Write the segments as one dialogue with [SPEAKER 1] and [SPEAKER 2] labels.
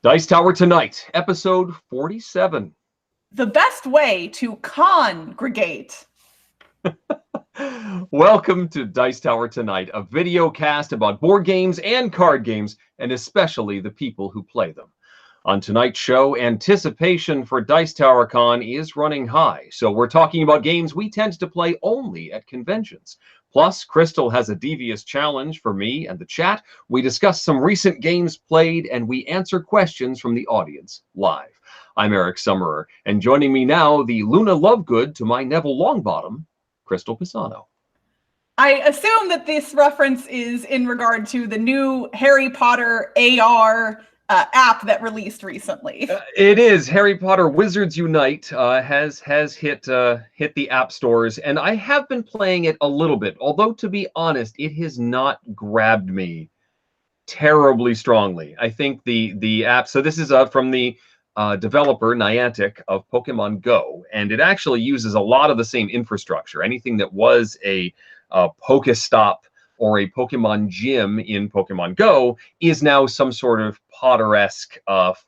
[SPEAKER 1] Dice Tower Tonight, episode 47.
[SPEAKER 2] The best way to congregate.
[SPEAKER 1] Welcome to Dice Tower Tonight, a video cast about board games and card games, and especially the people who play them. On tonight's show, anticipation for Dice Tower Con is running high, so we're talking about games we tend to play only at conventions. Plus, Crystal has a devious challenge for me and the chat. We discuss some recent games played, and we answer questions from the audience live. I'm Eric Summerer, and joining me now, the Luna Lovegood to my Neville Longbottom, Crystal Pisano.
[SPEAKER 2] I assume that this reference is in regard to the new Harry Potter AR app that released recently.
[SPEAKER 1] It is. Harry Potter Wizards Unite has hit the app stores, and I have been playing it a little bit. Although, to be honest, it has not grabbed me terribly strongly. I think the app. So this is from the developer Niantic of Pokemon Go, and it actually uses a lot of the same infrastructure. Anything that was a Pokestop or a Pokemon gym in Pokemon Go is now some sort of Potter-esque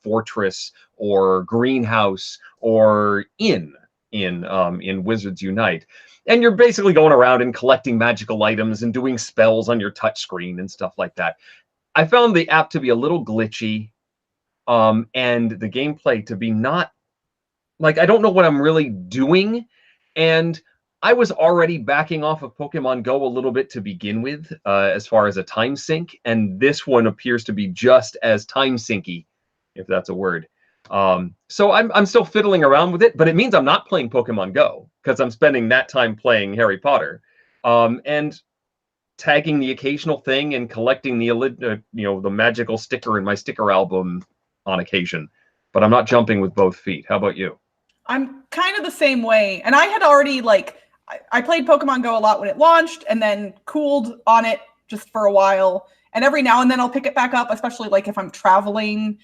[SPEAKER 1] fortress or greenhouse or inn in Wizards Unite. And you're basically going around and collecting magical items and doing spells on your touchscreen and stuff like that. I found the app to be a little glitchy, and the gameplay to be not, like, I don't know what I'm really doing, and I was already backing off of Pokemon Go a little bit to begin with, as far as a time sink, and this one appears to be just as time sinky, if that's a word. So I'm still fiddling around with it, but it means I'm not playing Pokemon Go because I'm spending that time playing Harry Potter, and tagging the occasional thing and collecting the the magical sticker in my sticker album on occasion. But I'm not jumping with both feet. How about you?
[SPEAKER 2] I'm kind of the same way, and I had already I played Pokemon Go a lot when it launched and then cooled on it just for a while. And every now and then I'll pick it back up, especially like if I'm traveling,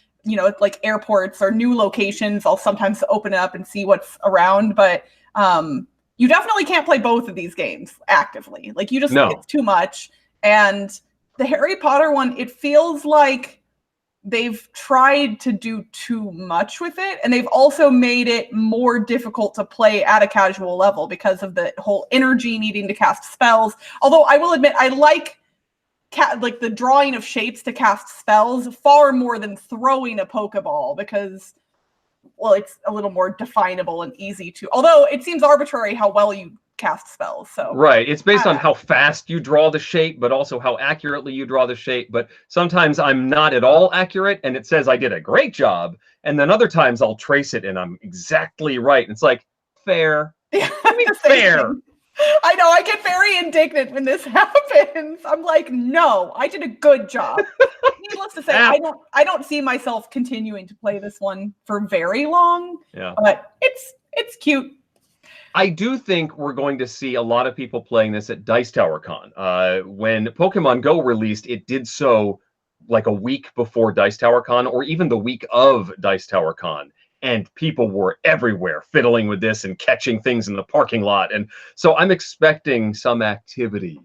[SPEAKER 2] like airports or new locations, I'll sometimes open it up and see what's around. But you definitely can't play both of these games actively. Like it's too much. And the Harry Potter one, it feels like they've tried to do too much with it, and they've also made it more difficult to play at a casual level because of the whole energy needing to cast spells. Although I will admit, I like the drawing of shapes to cast spells far more than throwing a Pokeball because, well, it's a little more definable and easy to. Although it seems arbitrary how well you cast spells. So
[SPEAKER 1] right, it's based on how fast you draw the shape, but also how accurately you draw the shape. But sometimes I'm not at all accurate, and it says I did a great job, and then other times I'll trace it and I'm exactly right. And it's like, fair. I mean, fair.
[SPEAKER 2] I know, I get very indignant when this happens. I'm like, no, I did a good job. Needless to say, I don't see myself continuing to play this one for very long.
[SPEAKER 1] Yeah,
[SPEAKER 2] but it's cute.
[SPEAKER 1] I do think we're going to see a lot of people playing this at Dice Tower Con. When Pokemon Go released, it did so like a week before Dice Tower Con, or even the week of Dice Tower Con. And people were everywhere fiddling with this and catching things in the parking lot. And so I'm expecting some activity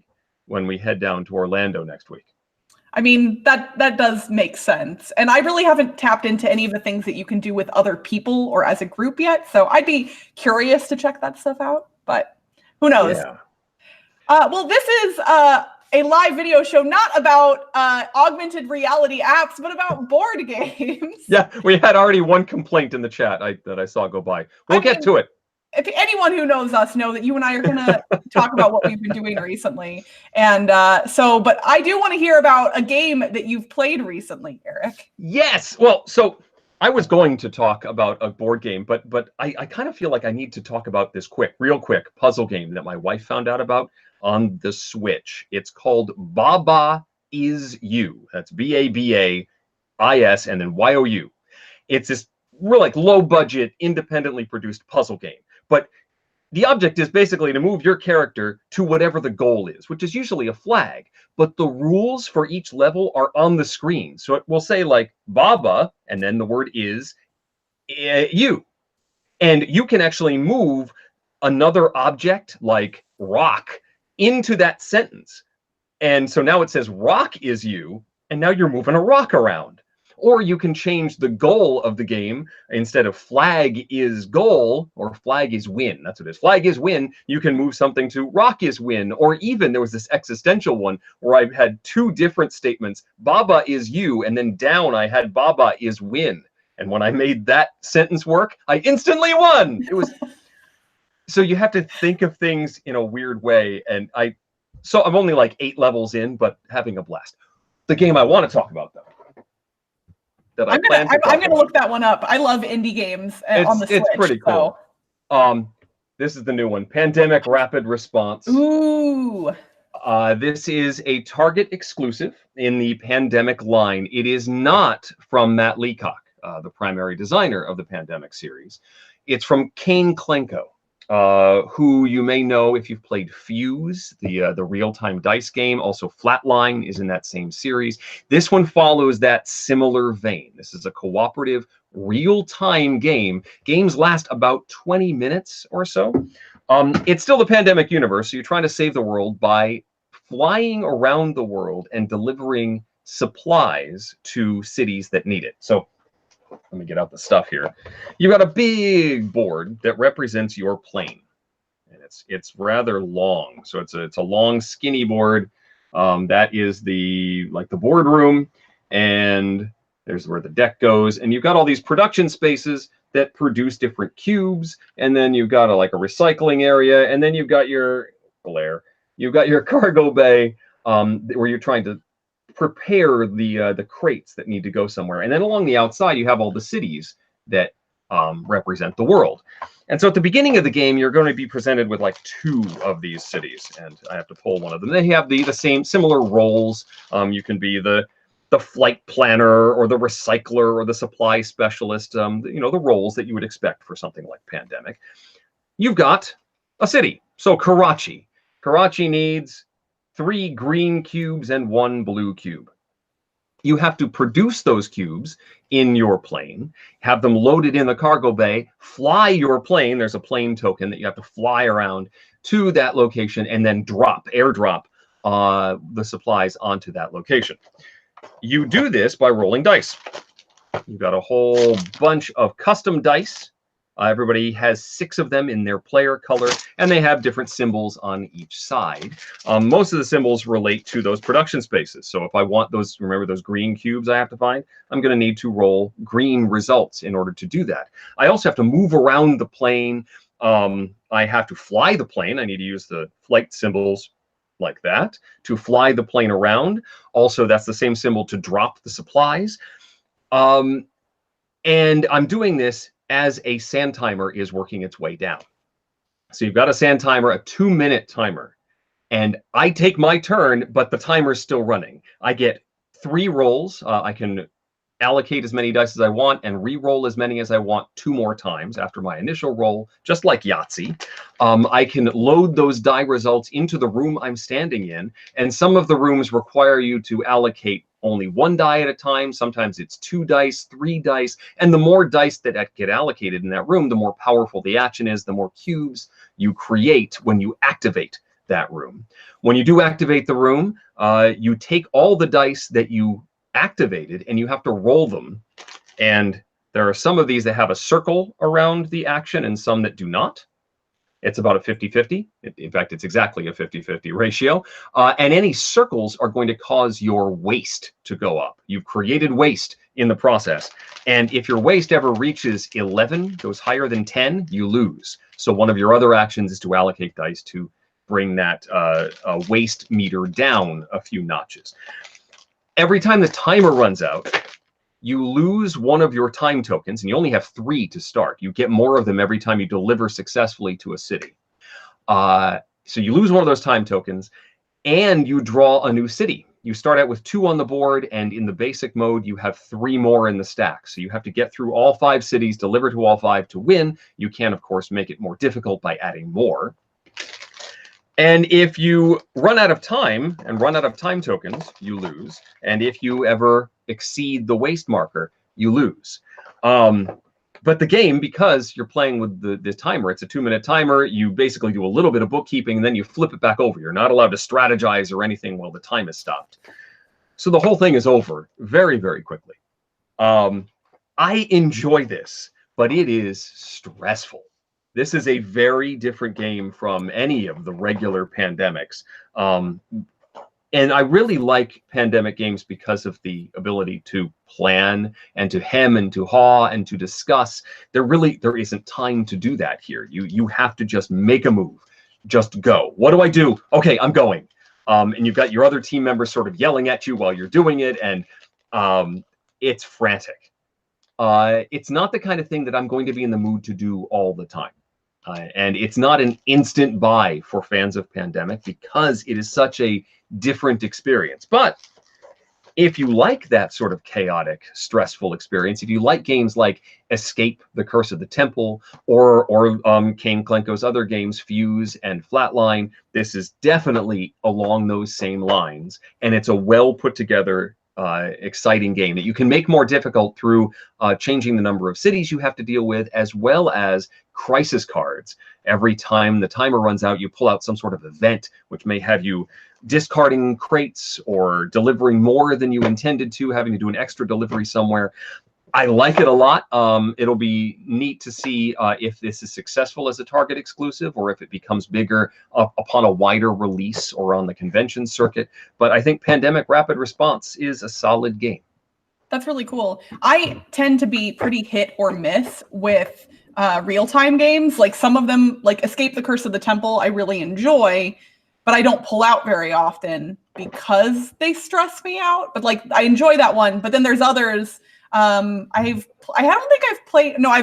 [SPEAKER 1] when we head down to Orlando next week.
[SPEAKER 2] I mean, that does make sense. And I really haven't tapped into any of the things that you can do with other people or as a group yet. So I'd be curious to check that stuff out, but who knows?
[SPEAKER 1] Yeah.
[SPEAKER 2] Well, this is a live video show, not about augmented reality apps, but about board games.
[SPEAKER 1] Yeah, we had already one complaint in the chat that I saw go by. We'll get to it.
[SPEAKER 2] If anyone who knows us know that you and I are going to talk about what we've been doing recently. And but I do want to hear about a game that you've played recently, Eric.
[SPEAKER 1] Yes. Well, so I was going to talk about a board game, but I kind of feel like I need to talk about this real quick puzzle game that my wife found out about on the Switch. It's called Baba Is You. That's BABAIS and then YOU. It's this real low budget, independently produced puzzle game. But the object is basically to move your character to whatever the goal is, which is usually a flag. But the rules for each level are on the screen. So it will say Baba, and then the word is you. And you can actually move another object like rock into that sentence. And so now it says rock is you, and now you're moving a rock around. Or you can change the goal of the game. Instead of flag is goal or flag is win, that's what it is. Flag is win, you can move something to rock is win. Or even there was this existential one where I had 2 different statements. Baba is you, and then down I had Baba is win. And when I made that sentence work, I instantly won. It was so you have to think of things in a weird way. And so I'm only like 8 levels in, but having a blast. The game I want to talk about, though, that
[SPEAKER 2] I'm gonna look that one up. I love indie games on the Switch.
[SPEAKER 1] It's pretty cool. So. This is the new one, Pandemic Rapid Response.
[SPEAKER 2] Ooh.
[SPEAKER 1] This is a Target exclusive in the Pandemic line. It is not from Matt Leacock, the primary designer of the Pandemic series. It's from Kane Klenko, who you may know if you've played Fuse, the real-time dice game. Also, Flatline is in that same series. This one follows that similar vein. This is a cooperative, real-time game. Games last about 20 minutes or so. It's still the Pandemic universe, so you're trying to save the world by flying around the world and delivering supplies to cities that need it. So let me get out the stuff here. You've got a big board that represents your plane, and it's rather long. So it's a long, skinny board. That is the boardroom, and there's where the deck goes. And you've got all these production spaces that produce different cubes, and then you've got a recycling area, and then you've got your cargo bay, where you're trying to prepare the crates that need to go somewhere. And then along the outside, you have all the cities that represent the world. And so at the beginning of the game, you're going to be presented with 2 of these cities, and I have to pull one of them. They have the similar roles. You can be the flight planner or the recycler or the supply specialist, the roles that you would expect for something like Pandemic. You've got a city. So Karachi. Karachi needs 3 green cubes and 1 blue cube. You have to produce those cubes in your plane, have them loaded in the cargo bay, fly your plane. There's a plane token that you have to fly around to that location and then airdrop the supplies onto that location. You do this by rolling dice. You've got a whole bunch of custom dice. Everybody has 6 of them in their player color, and they have different symbols on each side. Most of the symbols relate to those production spaces. So if I want those, remember those green cubes I have to find, I'm going to need to roll green results in order to do that. I also have to move around the plane. I have to fly the plane. I need to use the flight symbols like that to fly the plane around. Also, that's the same symbol to drop the supplies. And I'm doing this as a sand timer is working its way down. So you've got a sand timer, a 2-minute timer, and I take my turn, but the timer's still running. I get 3 rolls. I can allocate as many dice as I want and re-roll as many as I want 2 more times after my initial roll, just like Yahtzee. I can load those die results into the room I'm standing in, and some of the rooms require you to allocate only 1 die at a time. Sometimes it's 2 dice, 3 dice, and the more dice that get allocated in that room, the more powerful the action is, the more cubes you create when you activate that room. When you do activate the room, you take all the dice that you activated and you have to roll them. And there are some of these that have a circle around the action and some that do not. It's about a 50-50. In fact, it's exactly a 50-50 ratio. And any circles are going to cause your waste to go up. You've created waste in the process. And if your waste ever reaches 11, goes higher than 10, you lose. So one of your other actions is to allocate dice to bring that waste meter down a few notches. Every time the timer runs out, you lose one of your time tokens, and you only have 3 to start. You get more of them every time you deliver successfully to a city. So you lose one of those time tokens, and you draw a new city. You start out with 2 on the board, and in the basic mode, you have 3 more in the stack. So you have to get through all 5 cities, deliver to all 5 to win. You can, of course, make it more difficult by adding more. And if you run out of time and run out of time tokens, you lose. And if you ever exceed the waste marker, you lose. But the game, because you're playing with the timer, it's a 2-minute timer, you basically do a little bit of bookkeeping, and then you flip it back over. You're not allowed to strategize or anything while the time is stopped. So the whole thing is over very, very quickly. I enjoy this, but it is stressful. This is a very different game from any of the regular Pandemics. And I really like Pandemic games because of the ability to plan and to hem and to haw and to discuss. There isn't time to do that here. You have to just make a move, just go. What do I do? Okay, I'm going. And you've got your other team members sort of yelling at you while you're doing it, and it's frantic. It's not the kind of thing that I'm going to be in the mood to do all the time. And it's not an instant buy for fans of Pandemic because it is such a different experience. But if you like that sort of chaotic, stressful experience, if you like games like Escape: The Curse of the Temple, or Kane Klenko's other games, Fuse and Flatline, this is definitely along those same lines. And it's a well put together, exciting game that you can make more difficult through changing the number of cities you have to deal with, as well as crisis cards. Every time the timer runs out, you pull out some sort of event, which may have you discarding crates or delivering more than you intended to, having to do an extra delivery somewhere. I like it a lot. It'll be neat to see if this is successful as a Target exclusive or if it becomes bigger upon a wider release or on the convention circuit. But I think Pandemic Rapid Response is a solid game.
[SPEAKER 2] That's really cool. I tend to be pretty hit or miss with real-time games. Like some of them, like Escape: The Curse of the Temple, I really enjoy, but I don't pull out very often because they stress me out. But like I enjoy that one. But then there's others. I've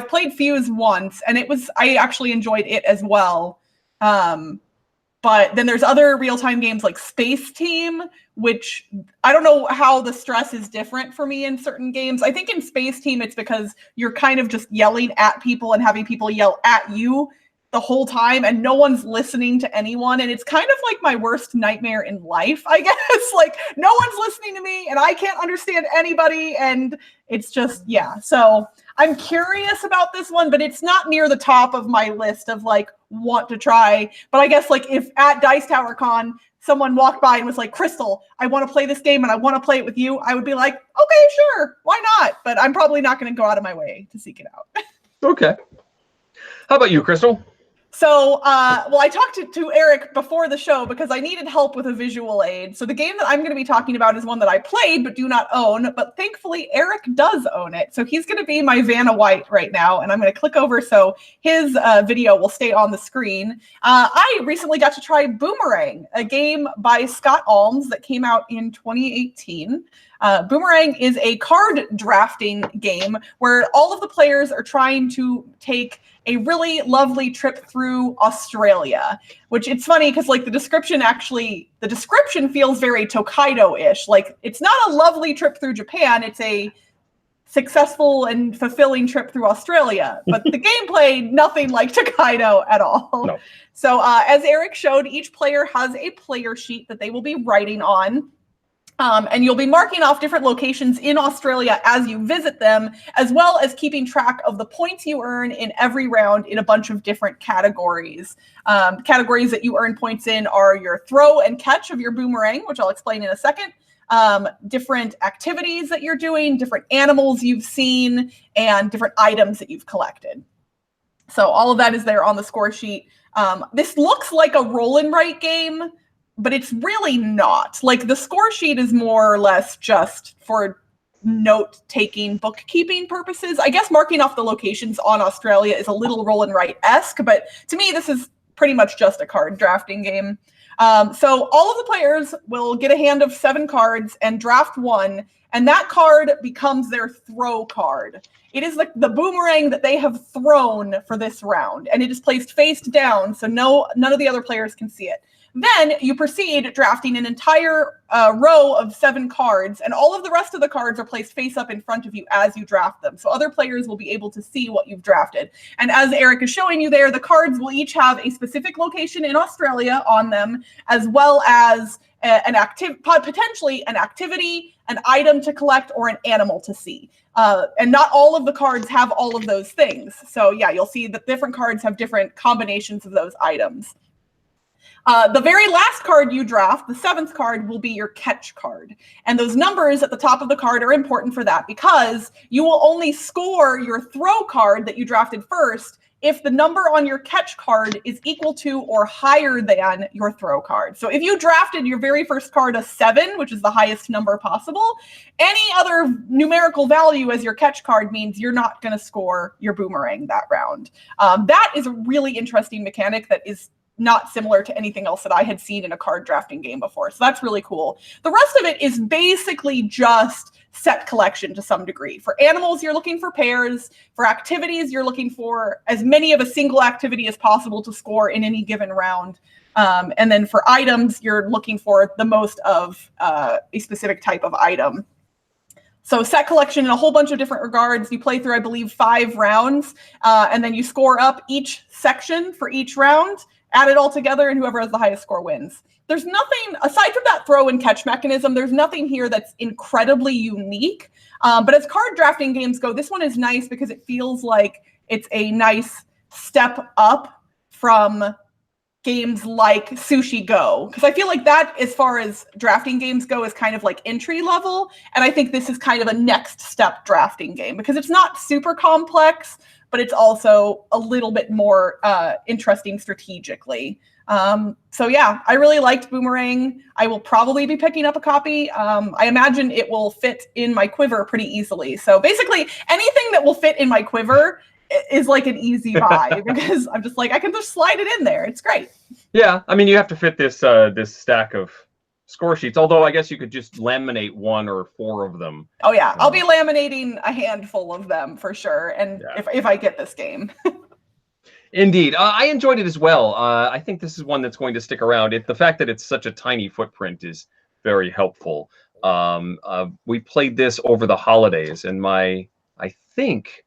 [SPEAKER 2] played Fuse once, and I actually enjoyed it as well. But then there's other real-time games like Space Team, which I don't know how the stress is different for me in certain games. I think in Space Team, it's because you're kind of just yelling at people and having people yell at you the whole time, and no one's listening to anyone. And it's kind of like my worst nightmare in life, I guess. Like no one's listening to me and I can't understand anybody. And it's just, yeah. So I'm curious about this one, but it's not near the top of my list of like want to try. But I guess like if at Dice Tower Con, someone walked by and was like, Crystal, I want to play this game and I want to play it with you, I would be like, okay, sure, why not? But I'm probably not going to go out of my way to seek it out.
[SPEAKER 1] Okay. How about you, Crystal?
[SPEAKER 2] So, well, I talked to Eric before the show because I needed help with a visual aid. So the game that I'm going to be talking about is one that I played but do not own. But thankfully, Eric does own it. So he's going to be my Vanna White right now. And I'm going to click over so his video will stay on the screen. I recently got to try Boomerang, a game by Scott Alms that came out in 2018. Boomerang is a card drafting game where all of the players are trying to take a really lovely trip through Australia, which it's funny because like the description feels very Tokaido-ish. Like it's not a lovely trip through Japan. It's a successful and fulfilling trip through Australia, but the gameplay, nothing like Tokaido at all. No. So as Eric showed, each player has a player sheet that they will be writing on. And you'll be marking off different locations in Australia as you visit them, as well as keeping track of the points you earn in every round in a bunch of different categories. Categories that you earn points in are your throw and catch of your boomerang, which I'll explain in a second, different activities that you're doing, different animals you've seen, and different items that you've collected. So all of that is there on the score sheet. This looks like a roll and write game, but it's really not. Like the score sheet is more or less just for note-taking, bookkeeping purposes. I guess marking off the locations on Australia is a little roll and write-esque, but to me, this is pretty much just a card drafting game. So all of the players will get a hand of 7 cards and draft one, and that card becomes their throw card. It is like the boomerang that they have thrown for this round, and it is placed face down, so none of the other players can see it. Then you proceed drafting an entire row of 7 cards, and all of the rest of the cards are placed face up in front of you as you draft them. So other players will be able to see what you've drafted. And as Eric is showing you there, the cards will each have a specific location in Australia on them, as well as potentially an activity, an item to collect, or an animal to see. And not all of the cards have all of those things. So yeah, you'll see that different cards have different combinations of those items. The very last card you draft, the 7th card, will be your catch card. And those numbers at the top of the card are important for that because you will only score your throw card that you drafted first if the number on your catch card is equal to or higher than your throw card. So if you drafted your very first card a 7, which is the highest number possible, any other numerical value as your catch card means you're not going to score your boomerang that round. That is a really interesting mechanic that is not similar to anything else that I had seen in a card drafting game before. So that's really cool. The rest of it is basically just set collection to some degree. For animals, you're looking for pairs. For activities, you're looking for as many of a single activity as possible to score in any given round. And then for items, you're looking for the most of a specific type of item. So set collection in a whole bunch of different regards. You play through, I believe, 5 rounds, and then you score up each section for each round, add it all together, and whoever has the highest score wins. There's nothing, aside from that throw and catch mechanism, there's nothing here that's incredibly unique. But as card drafting games go, this one is nice because it feels like it's a nice step up from games like Sushi Go. Because I feel like that, as far as drafting games go, is kind of like entry level. And I think this is kind of a next step drafting game because it's not super complex, but it's also a little bit more interesting strategically. So yeah, I really liked Boomerang. I will probably be picking up a copy. I imagine it will fit in my quiver pretty easily. So basically anything that will fit in my quiver is like an easy buy because I'm just like, I can just slide it in there. It's great.
[SPEAKER 1] Yeah, I mean, you have to fit this this stack of score sheets, although I guess you could just laminate 1 or 4 of them.
[SPEAKER 2] Oh yeah, I'll be laminating a handful of them for sure, and yeah, if I get this game.
[SPEAKER 1] Indeed. I enjoyed it as well. I think this is one that's going to stick around. The fact that it's such a tiny footprint is very helpful. We played this over the holidays, and I think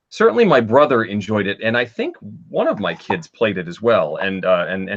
[SPEAKER 1] certainly my brother enjoyed it, and I think one of my kids played it as well, and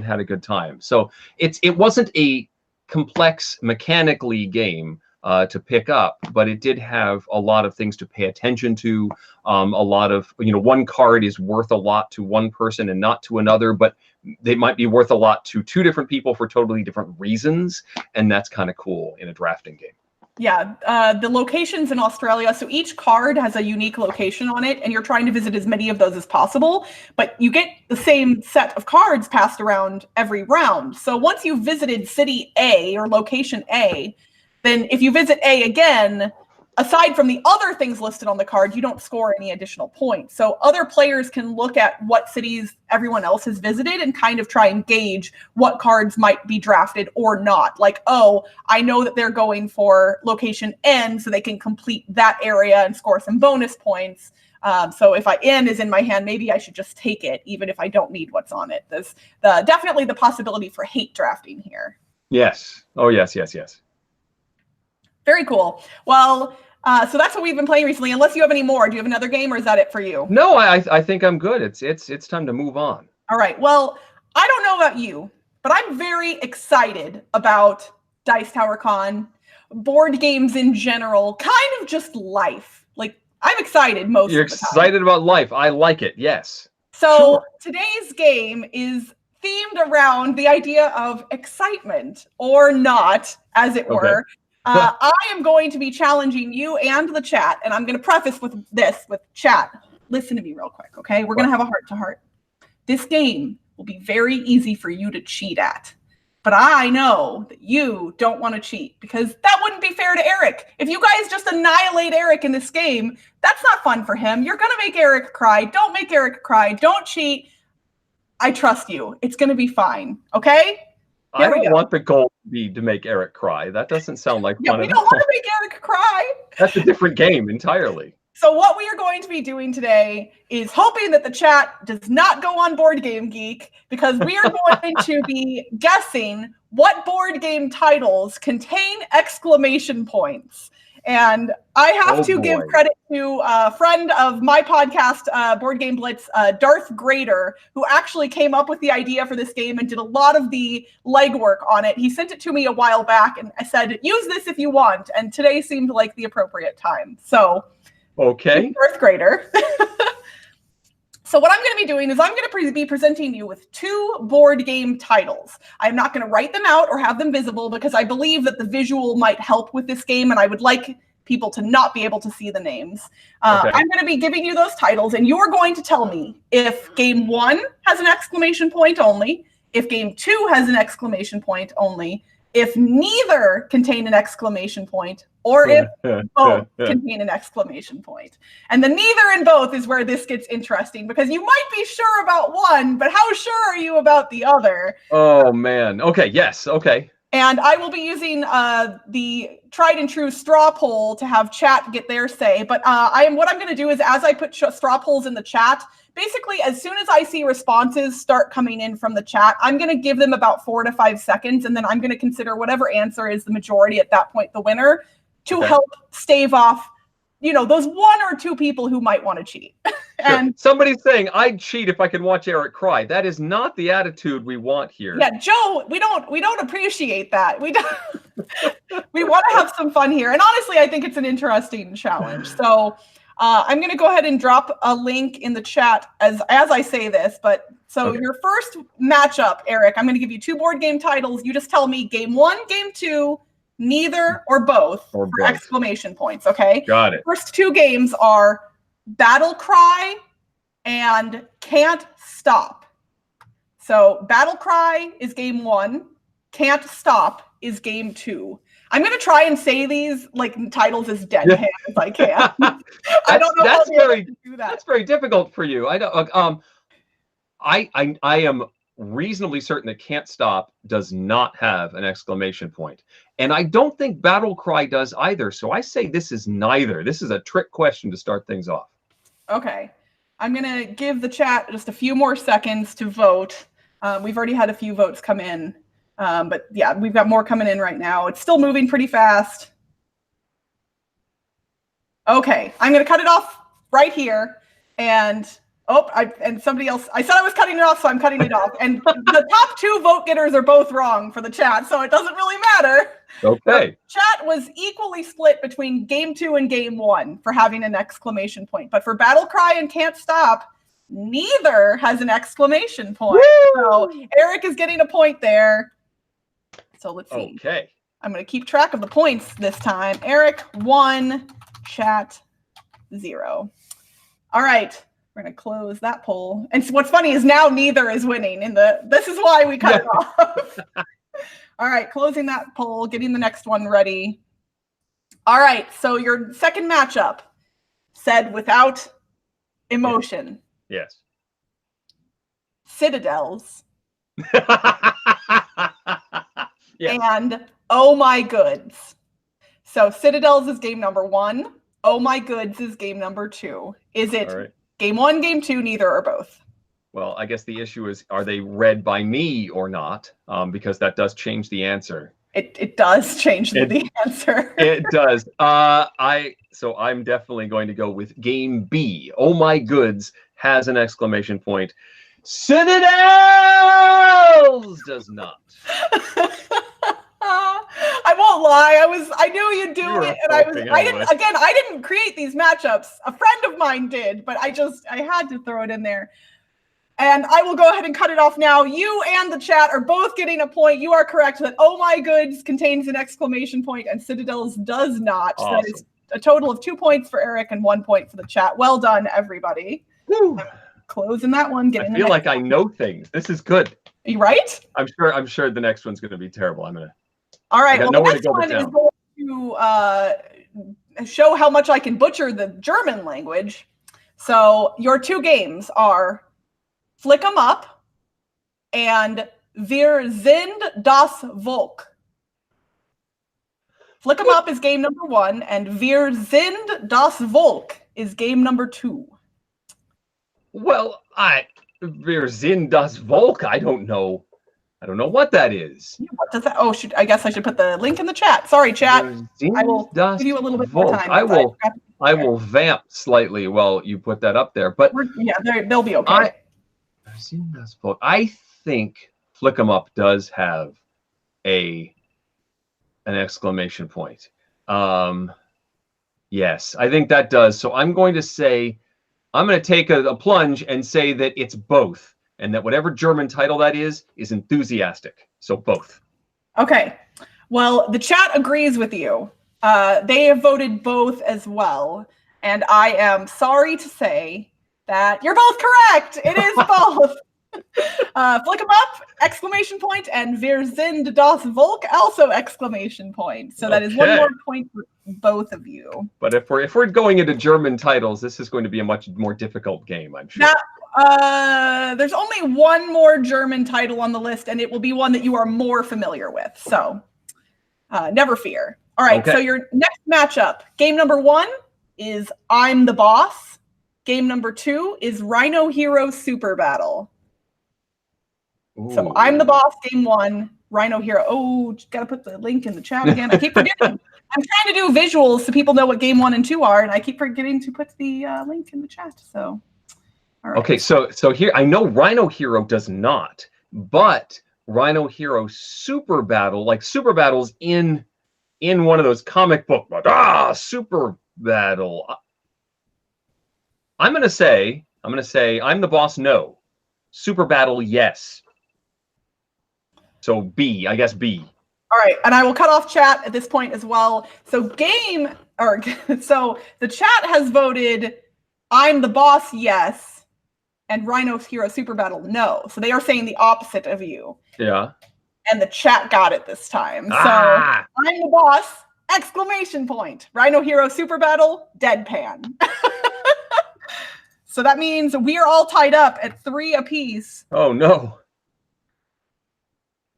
[SPEAKER 1] had a good time. So it wasn't a complex mechanically game to pick up, but it did have a lot of things to pay attention to. A lot of, one card is worth a lot to one person and not to another, but they might be worth a lot to 2 different people for totally different reasons, and that's kind of cool in a drafting game.
[SPEAKER 2] Yeah, the locations in Australia, so each card has a unique location on it, and you're trying to visit as many of those as possible, but you get the same set of cards passed around every round. So once you've visited city A or location A, then if you visit A again, aside from the other things listed on the card, you don't score any additional points. So other players can look at what cities everyone else has visited and kind of try and gauge what cards might be drafted or not. Like, oh, I know that they're going for location N, so they can complete that area and score some bonus points. So if N is in my hand, maybe I should just take it, even if I don't need what's on it. There's definitely the possibility for hate drafting here.
[SPEAKER 1] Yes. Oh, yes.
[SPEAKER 2] Very cool. Well, so that's what we've been playing recently. Unless you have any more, do you have another game, or is that it for you?
[SPEAKER 1] No, I think I'm good. It's time to move on.
[SPEAKER 2] All right. Well, I don't know about you, but I'm very excited about Dice Tower Con, board games in general, kind of just life. Like, I'm excited most
[SPEAKER 1] You're
[SPEAKER 2] of the time.
[SPEAKER 1] excited about life. I like it. Yes.
[SPEAKER 2] So
[SPEAKER 1] sure.
[SPEAKER 2] Today's game is themed around the idea of excitement, or not, as it were. I am going to be challenging you and the chat, and I'm going to preface with this, with chat. Listen to me real quick, okay? We're going to have a heart-to-heart. This game will be very easy for you to cheat at, but I know that you don't want to cheat because that wouldn't be fair to Eric. If you guys just annihilate Eric in this game, that's not fun for him. You're going to make Eric cry. Don't make Eric cry. Don't cheat. I trust you. It's going to be fine, okay?
[SPEAKER 1] I don't want the goal to be to make Eric cry. That doesn't sound like fun.
[SPEAKER 2] We don't want to make Eric cry.
[SPEAKER 1] That's a different game entirely.
[SPEAKER 2] So what we are going to be doing today is hoping that the chat does not go on Board Game Geek, because we are going to be guessing what board game titles contain exclamation points. And I have to give credit to a friend of my podcast, Board Game Blitz, Darth Grader, who actually came up with the idea for this game and did a lot of the legwork on it. He sent it to me a while back, and I said, use this if you want. And today seemed like the appropriate time. So,
[SPEAKER 1] okay,
[SPEAKER 2] Darth Grader. So what I'm going to be doing is I'm going to be presenting you with 2 board game titles. I'm not going to write them out or have them visible because I believe that the visual might help with this game, and I would like people to not be able to see the names.
[SPEAKER 1] Okay.
[SPEAKER 2] I'm going to be giving you those titles, and you're going to tell me if game 1 has an exclamation point only, if game 2 has an exclamation point only, if neither contain an exclamation point, or if both contain an exclamation point. And the neither and both is where this gets interesting, because you might be sure about one, but how sure are you about the other?
[SPEAKER 1] Oh, man. Okay, yes, okay.
[SPEAKER 2] And I will be using the tried and true straw poll to have chat get their say. But what I'm going to do is, as I put straw polls in the chat, basically, as soon as I see responses start coming in from the chat, I'm going to give them about 4 to 5 seconds, and then I'm going to consider whatever answer is the majority at that point the winner, to help stave off, those 1 or 2 people who might want to cheat.
[SPEAKER 1] And somebody's saying I'd cheat if I could watch Eric cry. That is not the attitude we want here.
[SPEAKER 2] Yeah, Joe, we don't appreciate that. We don't. We want to have some fun here, and honestly, I think it's an interesting challenge. So I'm going to go ahead and drop a link in the chat as I say this. But so your first matchup, Eric, I'm going to give you 2 board game titles. You just tell me game 1, game 2, neither, or both for exclamation points. Okay.
[SPEAKER 1] Got it.
[SPEAKER 2] First 2 games are Battle Cry and Can't Stop. So Battle Cry is game 1. Can't Stop is game 2. I'm going to try and say these titles as deadpan as I can. I don't know how to do that.
[SPEAKER 1] That's very difficult for you. I don't. I am reasonably certain that Can't Stop does not have an exclamation point, and I don't think Battle Cry does either. So I say this is neither. This is a trick question to start things off.
[SPEAKER 2] Okay, I'm going to give the chat just a few more seconds to vote. We've already had a few votes come in. But yeah, we've got more coming in right now. It's still moving pretty fast. Okay, I'm going to cut it off right here. And somebody else, I said I was cutting it off, so I'm cutting it off. And the top 2 vote getters are both wrong for the chat, so it doesn't really matter.
[SPEAKER 1] Okay.
[SPEAKER 2] The chat was equally split between game 2 and game 1 for having an exclamation point. But for Battle Cry and Can't Stop, neither has an exclamation point. Woo! So Eric is getting a point there. So let's see.
[SPEAKER 1] Okay.
[SPEAKER 2] I'm going to keep track of the points this time. Eric 1, chat 0. All right. We're going to close that poll. And so what's funny is now neither is winning this is why we cut it off. All right. Closing that poll, getting the next one ready. All right. So your second matchup, said without emotion.
[SPEAKER 1] Yes.
[SPEAKER 2] Citadels. And Oh My Goods. So Citadels is game number 1. Oh My Goods is game number 2. Is it game 1, game 2, neither, or both?
[SPEAKER 1] Well, I guess the issue is, are they read by me or not? Because that does change the answer.
[SPEAKER 2] It does change the answer.
[SPEAKER 1] It does. So I'm definitely going to go with game B. Oh My Goods has an exclamation point. Citadels does not.
[SPEAKER 2] I won't lie. I knew you'd do it, and I didn't create these matchups. A friend of mine did, but I had to throw it in there. And I will go ahead and cut it off now. You and the chat are both getting a point. You are correct that Oh My Goods contains an exclamation point and Citadels does not.
[SPEAKER 1] Awesome.
[SPEAKER 2] So that is a total of 2 points for Eric and 1 point for the chat. Well done, everybody. Closing that one.
[SPEAKER 1] I feel like I know things. This is good.
[SPEAKER 2] You right?
[SPEAKER 1] I'm sure the next one's going to be terrible.
[SPEAKER 2] All right. Well, the next one is going to show how much I can butcher the German language. So your 2 games are Flick 'em Up and Wir sind das Volk. Flick 'em Up is game number 1, and Wir sind das Volk is game number 2.
[SPEAKER 1] Well, Wir sind das Volk. I don't know what that is.
[SPEAKER 2] What does that? Oh, I guess I should put the link in the chat. Sorry, chat. I will give you a little bit more time.
[SPEAKER 1] I will vamp slightly while you put that up there. But
[SPEAKER 2] they'll be okay.
[SPEAKER 1] I think Flick 'em Up does have an exclamation point. Yes, I think that does. So I'm going to say I'm going to take a plunge and say that it's both, and that whatever German title that is enthusiastic. So both.
[SPEAKER 2] Okay. Well, the chat agrees with you. They have voted both as well. And I am sorry to say that you're both correct. It is both. Flick 'em up, exclamation point, and wir sind das Volk, also exclamation point. So that is one more point for both of you.
[SPEAKER 1] But if we're going into German titles, this is going to be a much more difficult game, I'm sure.
[SPEAKER 2] Now, there's only one more German title on the list, and it will be one that you are more familiar with. So never fear. All right, so your next matchup, game number 1 is I'm the Boss. Game number 2 is Rhino Hero Super Battle. Ooh. So I'm the Boss, game 1, Rhino Hero. Oh, got to put the link in the chat again. I keep forgetting. I'm trying to do visuals so people know what game 1 and 2 are, and I keep forgetting to put the link in the chat. So, all right.
[SPEAKER 1] Okay, so here, I know Rhino Hero does not, but Rhino Hero Super Battle, like Super Battles in one of those comic book, Super Battle. I'm gonna say I'm the Boss, no. Super Battle, yes. So B, I guess B.
[SPEAKER 2] All right, and I will cut off chat at this point as well. So so the chat has voted I'm the Boss, yes, and Rhino Hero Super Battle, no. So they are saying the opposite of you.
[SPEAKER 1] Yeah.
[SPEAKER 2] And the chat got it this time. So I'm the Boss, exclamation point. Rhino Hero Super Battle, deadpan. So that means we are all tied up at 3 apiece.
[SPEAKER 1] Oh, no.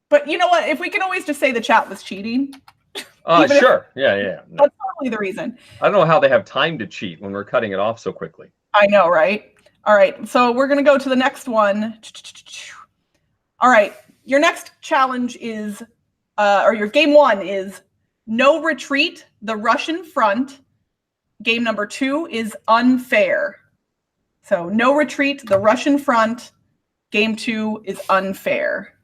[SPEAKER 2] But you know what? If we can always just say the chat was cheating.
[SPEAKER 1] Sure. Yeah.
[SPEAKER 2] No. That's probably the reason.
[SPEAKER 1] I don't know how they have time to cheat when we're cutting it off so quickly.
[SPEAKER 2] I know, right? All right. So we're going to go to the next one. All right. Your next challenge is, or your game 1 is No Retreat, the Russian Front. Game number 2 is Unfair. So No Retreat, the Russian Front. Game 2 is Unfair.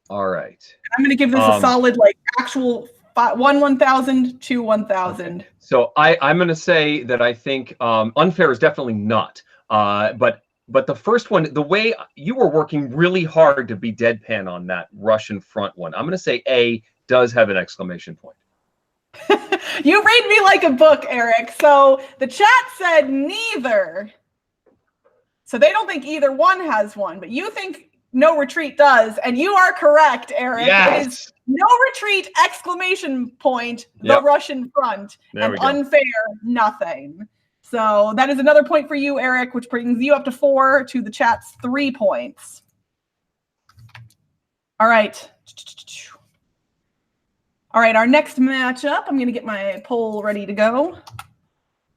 [SPEAKER 1] All right.
[SPEAKER 2] I'm going to give this a solid, like, actual 1,000, 2 1,000.
[SPEAKER 1] Okay. So I'm going to say that I think Unfair is definitely not. But the first one, the way you were working really hard to be deadpan on that Russian Front one, I'm going to say A does have an exclamation point.
[SPEAKER 2] You read me like a book, Eric. So the chat said neither. So they don't think either one has one, but you think No Retreat does, and you are correct, Eric.
[SPEAKER 1] Yes.
[SPEAKER 2] It is No Retreat, exclamation point, the Russian Front, and Unfair, nothing. So that is another point for you, Eric, which brings you up to 4 to the chat's 3 points. All right. All right, our next matchup, I'm going to get my poll ready to go.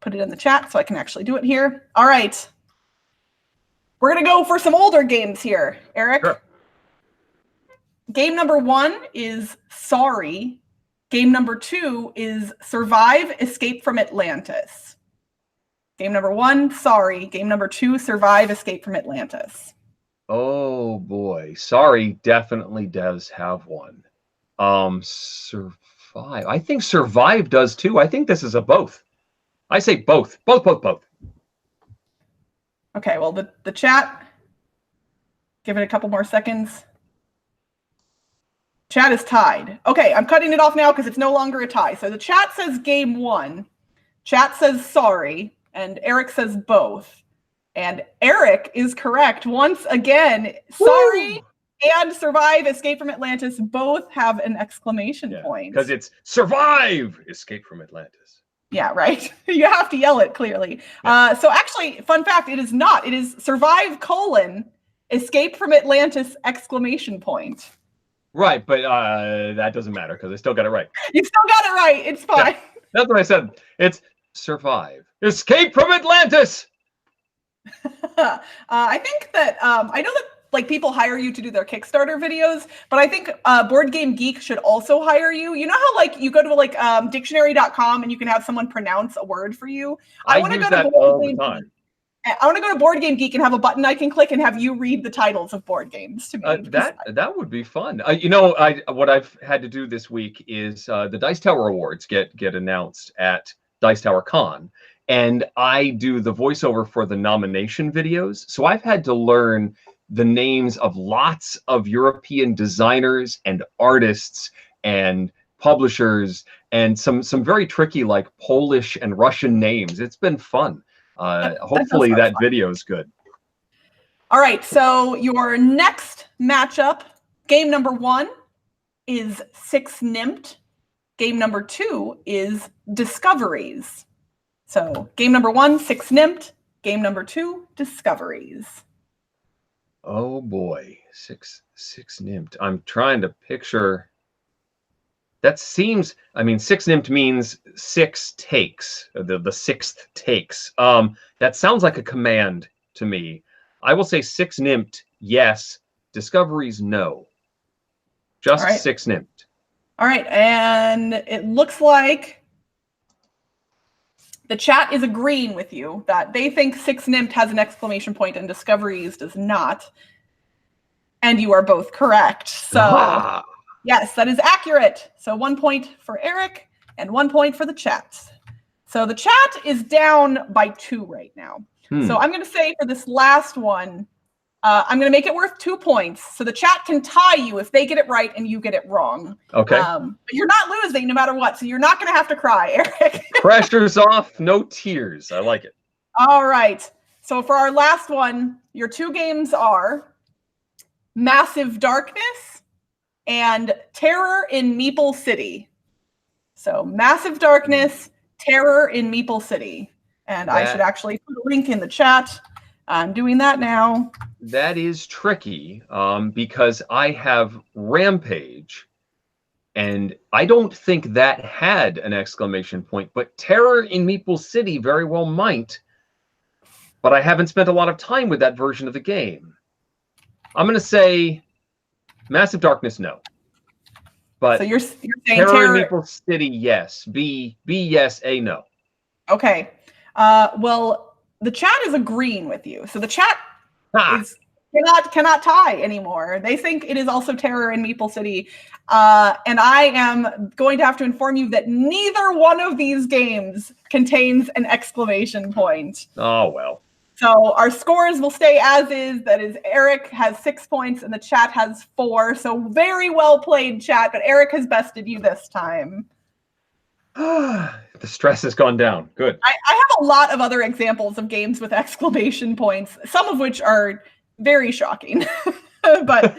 [SPEAKER 2] Put it in the chat so I can actually do it here. All right. We're going to go for some older games here, Eric.
[SPEAKER 1] Sure.
[SPEAKER 2] Game number 1 is Sorry. Game number 2 is Survive, Escape from Atlantis. Game number 1, Sorry. Game number 2, Survive, Escape from Atlantis.
[SPEAKER 1] Oh, boy. Sorry definitely does have one. Survive. I think Survive does too. I think this is a both. I say both. Both.
[SPEAKER 2] Okay, well, the chat, give it a couple more seconds. Chat is tied. Okay, I'm cutting it off now because it's no longer a tie. So the chat says game 1. Chat says sorry. And Eric says both. And Eric is correct once again. Sorry. Woo! And Survive, Escape from Atlantis both have an exclamation point.
[SPEAKER 1] Because it's Survive, Escape from Atlantis.
[SPEAKER 2] Yeah, right. You have to yell it clearly. Yeah. So actually, fun fact, it is not. It is Survive, Escape from Atlantis, exclamation point.
[SPEAKER 1] Right, but that doesn't matter because I still got it right.
[SPEAKER 2] You still got it right. It's fine.
[SPEAKER 1] Yeah, that's what I said. It's Survive, Escape from Atlantis.
[SPEAKER 2] I think that, I know that like people hire you to do their Kickstarter videos, but I think Board Game Geek should also hire you. You know how like you go to like dictionary.com and you can have someone pronounce a word for you?
[SPEAKER 1] I want to go to Board Game Geek.
[SPEAKER 2] I want to go to Board Game Geek and have a button I can click and have you read the titles of board games to me.
[SPEAKER 1] That would be fun. You know, what I've had to do this week is the Dice Tower Awards get announced at Dice Tower Con. and I do the voiceover for the nomination videos. So I've had to learn the names of lots of European designers and artists and publishers and some very tricky like Polish and Russian names. It's been fun. Hopefully that video is good.
[SPEAKER 2] All right, so your next matchup, game number 1 is 6 Nimmt. Game number 2 is Discoveries. So game number 1, 6 Nimmt. Game number 2, Discoveries.
[SPEAKER 1] Oh boy, six Nimmt. I'm trying to picture. That seems, I mean, 6 Nimmt means 6 takes, the sixth takes. That sounds like a command to me. I will say 6 Nimmt, yes. Discoveries, no. Just right. 6 Nimmt.
[SPEAKER 2] All right, and it looks like the chat is agreeing with you that they think 6 Nimmt has an exclamation point and Discoveries does not. And you are both correct. So, yes, that is accurate. So 1 point for Eric and 1 point for the chat. So the chat is down by 2 right now. So I'm going to say for this last one, I'm going to make it worth 2 points. So the chat can tie you if they get it right and you get it wrong.
[SPEAKER 1] Okay.
[SPEAKER 2] But you're not losing no matter what. So you're not going to have to cry, Eric.
[SPEAKER 1] Pressure's off. No tears. I like it.
[SPEAKER 2] All right. So for our last one, your 2 games are Massive Darkness and Terror in Meeple City. So Massive Darkness, Terror in Meeple City. And I should actually put a link in the chat. I'm doing that now.
[SPEAKER 1] That is tricky because I have Rampage, and I don't think that had an exclamation point, but Terror in Meeple City very well might, but I haven't spent a lot of time with that version of the game. I'm going to say Massive Darkness, no. But
[SPEAKER 2] so you're saying
[SPEAKER 1] Terror in Meeple City, yes. B, yes, A, no.
[SPEAKER 2] Okay. Well, the chat is agreeing with you. So the chat cannot tie anymore. They think it is also Terror in Meeple City. And I am going to have to inform you that neither one of these games contains an exclamation point.
[SPEAKER 1] Oh, well.
[SPEAKER 2] So our scores will stay as is. That is, Eric has 6 points and the chat has 4. So very well played, chat. But Eric has bested you this time.
[SPEAKER 1] The stress has gone down. Good.
[SPEAKER 2] I have a lot of other examples of games with exclamation points, some of which are very shocking. But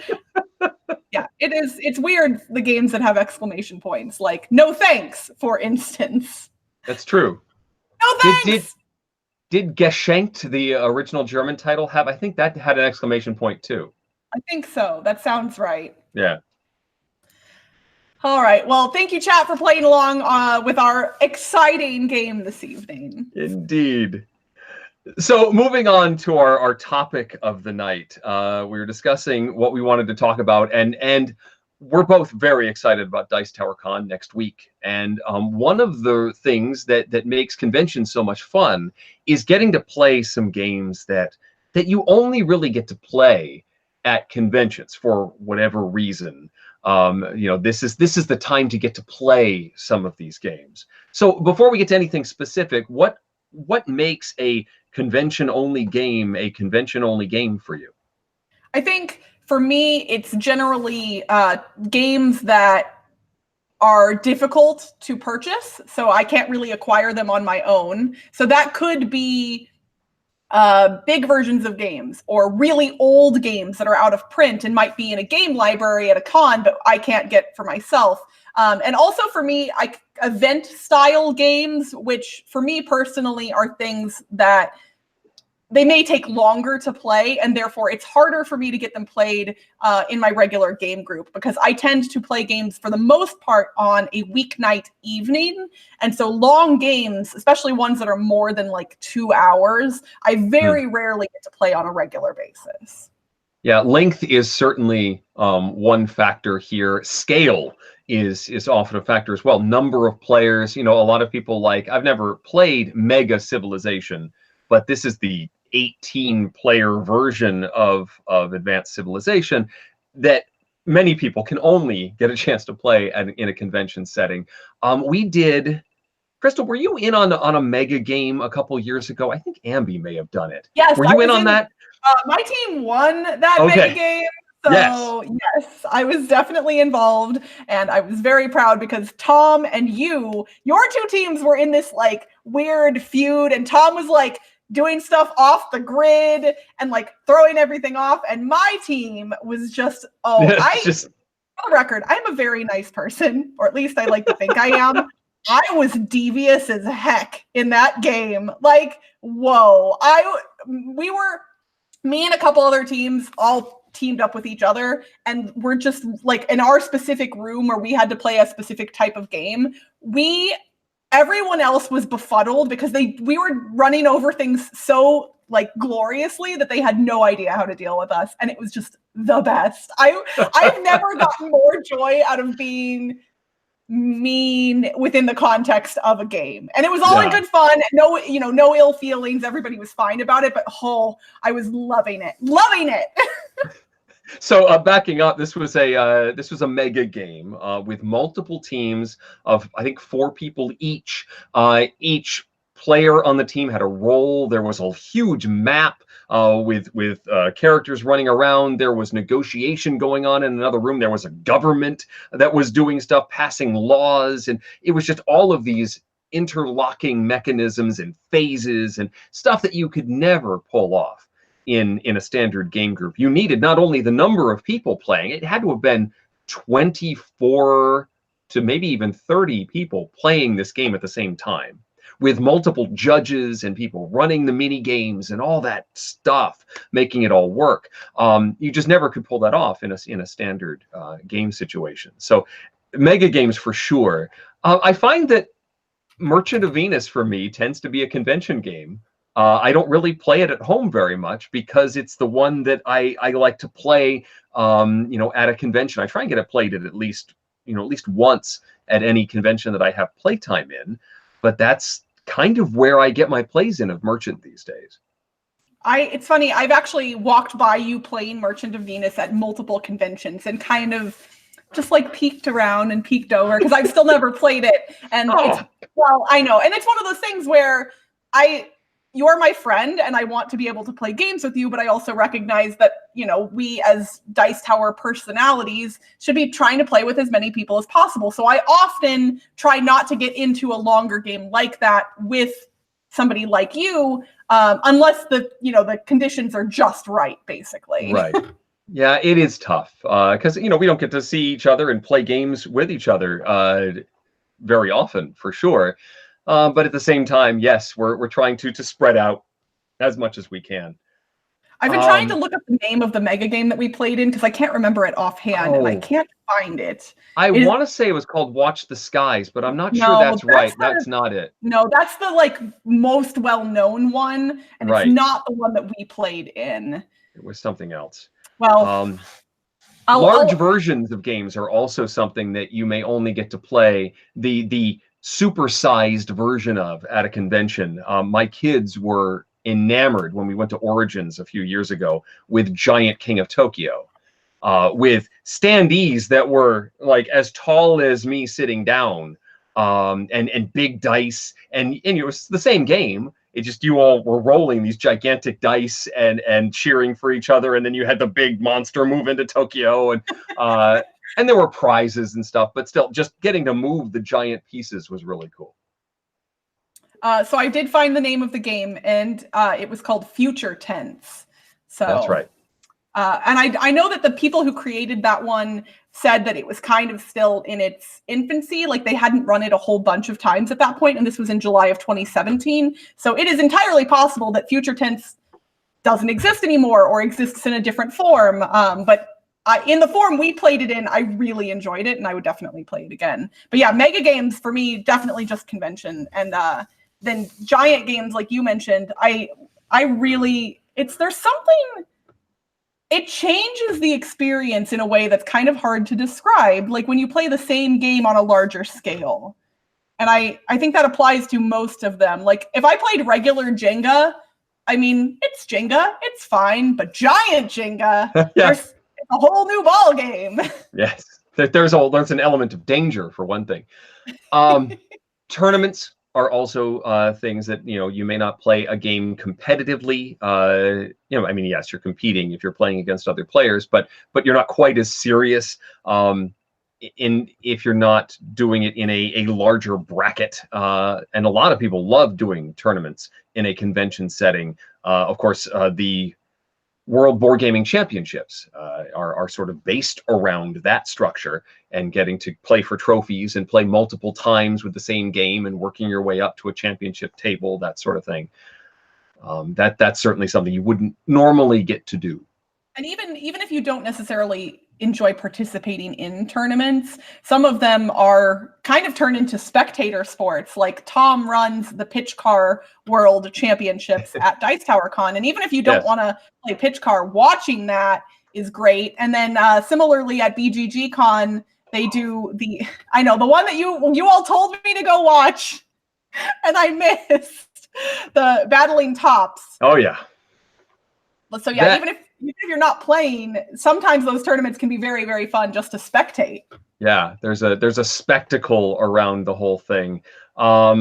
[SPEAKER 2] yeah, it's weird, the games that have exclamation points, like No Thanks, for instance.
[SPEAKER 1] That's true.
[SPEAKER 2] No thanks!
[SPEAKER 1] Did Geschenkt, the original German title, have? I think that had an exclamation point too.
[SPEAKER 2] I think so. That sounds right.
[SPEAKER 1] Yeah.
[SPEAKER 2] All right. Well, thank you, chat, for playing along with our exciting game this evening.
[SPEAKER 1] Indeed. So moving on to our topic of the night, we were discussing what we wanted to talk about, and we're both very excited about Dice Tower Con next week. And one of the things that makes conventions so much fun is getting to play some games that you only really get to play at conventions for whatever reason. This is the time to get to play some of these games. So before we get to anything specific, what makes a convention-only game a convention-only game for you?
[SPEAKER 2] I think for me, it's generally games that are difficult to purchase, so I can't really acquire them on my own. So that could be big versions of games or really old games that are out of print and might be in a game library at a con, but I can't get for myself. And also for me, event style games, which for me personally are things that they may take longer to play, and therefore it's harder for me to get them played in my regular game group, because I tend to play games for the most part on a weeknight evening. And so long games, especially ones that are more than like 2 hours, I very rarely get to play on a regular basis.
[SPEAKER 1] Yeah, length is certainly one factor here. Scale is often a factor as well. Number of players, a lot of people I've never played Mega Civilization, but this is the 18-player version of Advanced Civilization that many people can only get a chance to play in a convention setting. We did Crystal, were you in on a mega game a couple years ago? I think Ambi may have done it.
[SPEAKER 2] Yes,
[SPEAKER 1] Were
[SPEAKER 2] I
[SPEAKER 1] you in
[SPEAKER 2] was
[SPEAKER 1] on that?
[SPEAKER 2] my team won that mega
[SPEAKER 1] Okay.
[SPEAKER 2] game.
[SPEAKER 1] Yes.
[SPEAKER 2] So yes, I was definitely involved, and I was very proud because Tom and your two teams were in this like weird feud, and Tom was like doing stuff off the grid and like throwing everything off, and my team was just for the record, I'm a very nice person, or at least I like to think I am. I was devious as heck in that game. Like, whoa. Me and a couple other teams all teamed up with each other, and we're just like in our specific room where we had to play a specific type of game. Everyone else was befuddled because we were running over things so like gloriously that they had no idea how to deal with us, and it was just the best. I've never gotten more joy out of being mean within the context of a game, and it was all in good fun. No ill feelings. Everybody was fine about it, but I was loving it.
[SPEAKER 1] So backing up, this was a mega game with multiple teams of I think 4 people each. Each player on the team had a role. There was a huge map with characters running around. There was negotiation going on in another room. There was a government that was doing stuff, passing laws, and it was just all of these interlocking mechanisms and phases and stuff that you could never pull off in a standard game group. You needed not only the number of people playing, it had to have been 24 to maybe even 30 people playing this game at the same time, with multiple judges and people running the mini games and all that stuff, making it all work. You just never could pull that off in a standard game situation. So mega games for sure. I find that Merchant of Venus for me tends to be a convention game. I don't really play it at home very much because it's the one that I like to play, at a convention. I try and get it played at least once at any convention that I have playtime in. But that's kind of where I get my plays in of Merchant these days.
[SPEAKER 2] It's funny. I've actually walked by you playing Merchant of Venus at multiple conventions and kind of just like peeked around and peeked over because I've still never played it. And I know. And it's one of those things where you're my friend and I want to be able to play games with you, but I also recognize that, we as Dice Tower personalities should be trying to play with as many people as possible. So I often try not to get into a longer game like that with somebody like you, unless the conditions are just right, basically.
[SPEAKER 1] Right. Yeah, it is tough because, we don't get to see each other and play games with each other very often, for sure. But at the same time, yes, we're trying to spread out as much as we can.
[SPEAKER 2] I've been trying to look up the name of the mega game that we played in because I can't remember it offhand and I can't find it.
[SPEAKER 1] I want to say it was called Watch the Skies, but I'm not sure that's right. That's not it.
[SPEAKER 2] No, that's the most well-known one, and it's not the one that we played in.
[SPEAKER 1] It was something else.
[SPEAKER 2] Well,
[SPEAKER 1] large versions of games are also something that you may only get to play the supersized version of at a convention. My kids were enamored when we went to Origins a few years ago with Giant King of Tokyo, with standees that were like as tall as me sitting down, and big dice, and it was the same game. It just you all were rolling these gigantic dice and cheering for each other, and then you had the big monster move into Tokyo, and there were prizes and stuff, but still, just getting to move the giant pieces was really cool.
[SPEAKER 2] So I did find the name of the game, and it was called Future Tense. So
[SPEAKER 1] that's right.
[SPEAKER 2] And I know that the people who created that one said that it was kind of still in its infancy, like they hadn't run it a whole bunch of times at that point, and this was in July of 2017. So it is entirely possible that Future Tense doesn't exist anymore or exists in a different form. But in the form we played it in, I really enjoyed it, and I would definitely play it again. But yeah, mega games for me, definitely just convention. And then giant games, like you mentioned, there's something, it changes the experience in a way that's kind of hard to describe, like when you play the same game on a larger scale. And I think that applies to most of them. Like if I played regular Jenga, I mean, it's Jenga, it's fine, but giant Jenga, there's a whole new ball game.
[SPEAKER 1] Yes, there's an element of danger for one thing. Tournaments, are also things that, you may not play a game competitively. I mean, yes, you're competing if you're playing against other players, but you're not quite as serious if you're not doing it in a larger bracket. And a lot of people love doing tournaments in a convention setting. Of course, the World Board Gaming Championships are sort of based around that structure, and getting to play for trophies and play multiple times with the same game and working your way up to a championship table, that sort of thing. That's certainly something you wouldn't normally get to do.
[SPEAKER 2] And even if you don't necessarily enjoy participating in tournaments, some of them are kind of turned into spectator sports. Like Tom runs the Pitch Car World Championships at Dice Tower Con, and even if you don't want to play Pitch Car, watching that is great. And then similarly at BGG Con, they do the one that you all told me to go watch, and I missed the Battling Tops.
[SPEAKER 1] Oh yeah.
[SPEAKER 2] So yeah, even if you're not playing, sometimes those tournaments can be very, very fun just to spectate.
[SPEAKER 1] Yeah, there's a spectacle around the whole thing. A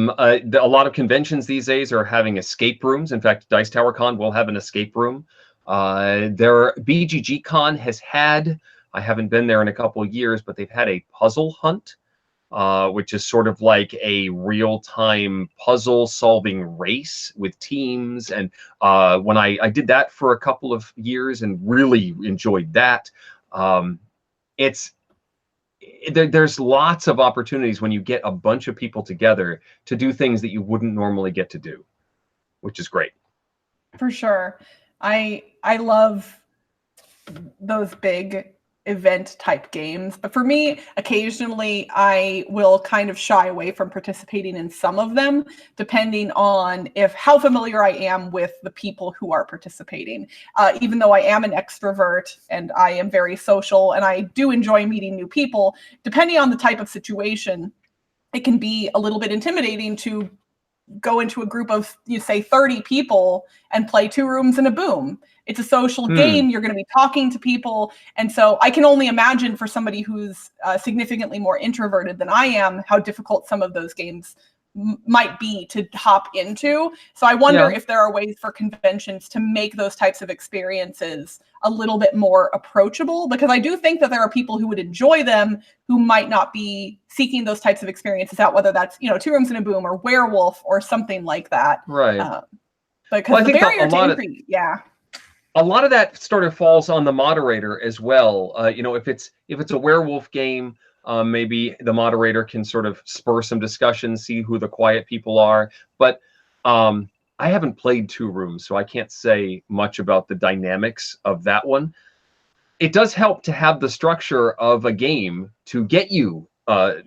[SPEAKER 1] lot of conventions these days are having escape rooms. In fact, Dice Tower Con will have an escape room. BGG Con has had, I haven't been there in a couple of years, but they've had a puzzle hunt, which is sort of like a real-time puzzle-solving race with teams. And when I did that for a couple of years and really enjoyed that, there's lots of opportunities when you get a bunch of people together to do things that you wouldn't normally get to do, which is great.
[SPEAKER 2] For sure. I love those big event type games, but for me, occasionally I will kind of shy away from participating in some of them, depending on how familiar I am with the people who are participating. Even though I am an extrovert and I am very social and I do enjoy meeting new people, depending on the type of situation, it can be a little bit intimidating to go into a group of, say, 30 people and play Two Rooms and a Boom. It's a social game. You're going to be talking to people. And so I can only imagine for somebody who's significantly more introverted than I am, how difficult some of those games might be to hop into. So I wonder if there are ways for conventions to make those types of experiences a little bit more approachable, because I do think that there are people who would enjoy them who might not be seeking those types of experiences out, whether that's, Two Rooms and a Boom or Werewolf or something like that.
[SPEAKER 1] Right.
[SPEAKER 2] Because the barrier to entry,
[SPEAKER 1] a lot of that sort of falls on the moderator as well. If it's a werewolf game, maybe the moderator can sort of spur some discussion, see who the quiet people are. But I haven't played Two Rooms, so I can't say much about the dynamics of that one. It does help to have the structure of a game to get you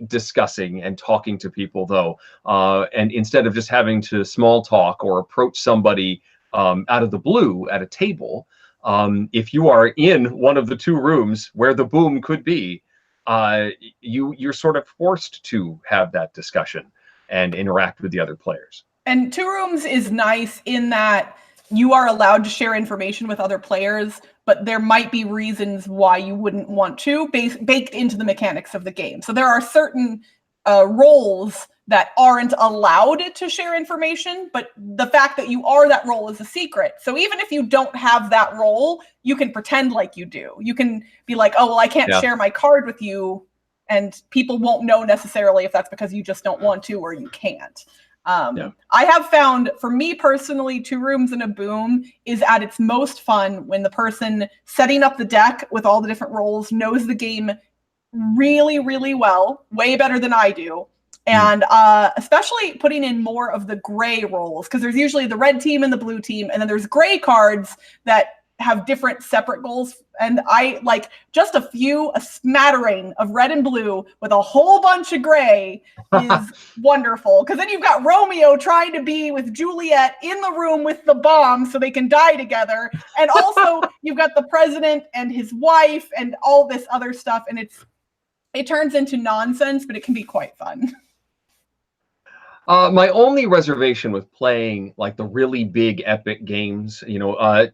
[SPEAKER 1] discussing and talking to people, though. And instead of just having to small talk or approach somebody out of the blue at a table, if you are in one of the two rooms where the boom could be, you're sort of forced to have that discussion and interact with the other players.
[SPEAKER 2] And Two Rooms is nice in that you are allowed to share information with other players, but there might be reasons why you wouldn't want to, baked into the mechanics of the game. So there are certain roles that aren't allowed to share information, but the fact that you are that role is a secret. So even if you don't have that role, you can pretend like you do. You can be like, oh, well, I can't share my card with you, and people won't know necessarily if that's because you just don't want to or you can't. I have found, for me personally, Two Rooms and a Boom is at its most fun when the person setting up the deck with all the different roles knows the game really, really well, way better than I do. And especially putting in more of the gray roles, because there's usually the red team and the blue team, and then there's gray cards that have different separate goals. And I like just a smattering of red and blue with a whole bunch of gray is wonderful. Because then you've got Romeo trying to be with Juliet in the room with the bomb so they can die together. And also you've got the president and his wife and all this other stuff. And it turns into nonsense, but it can be quite fun.
[SPEAKER 1] My only reservation with playing like the really big epic games,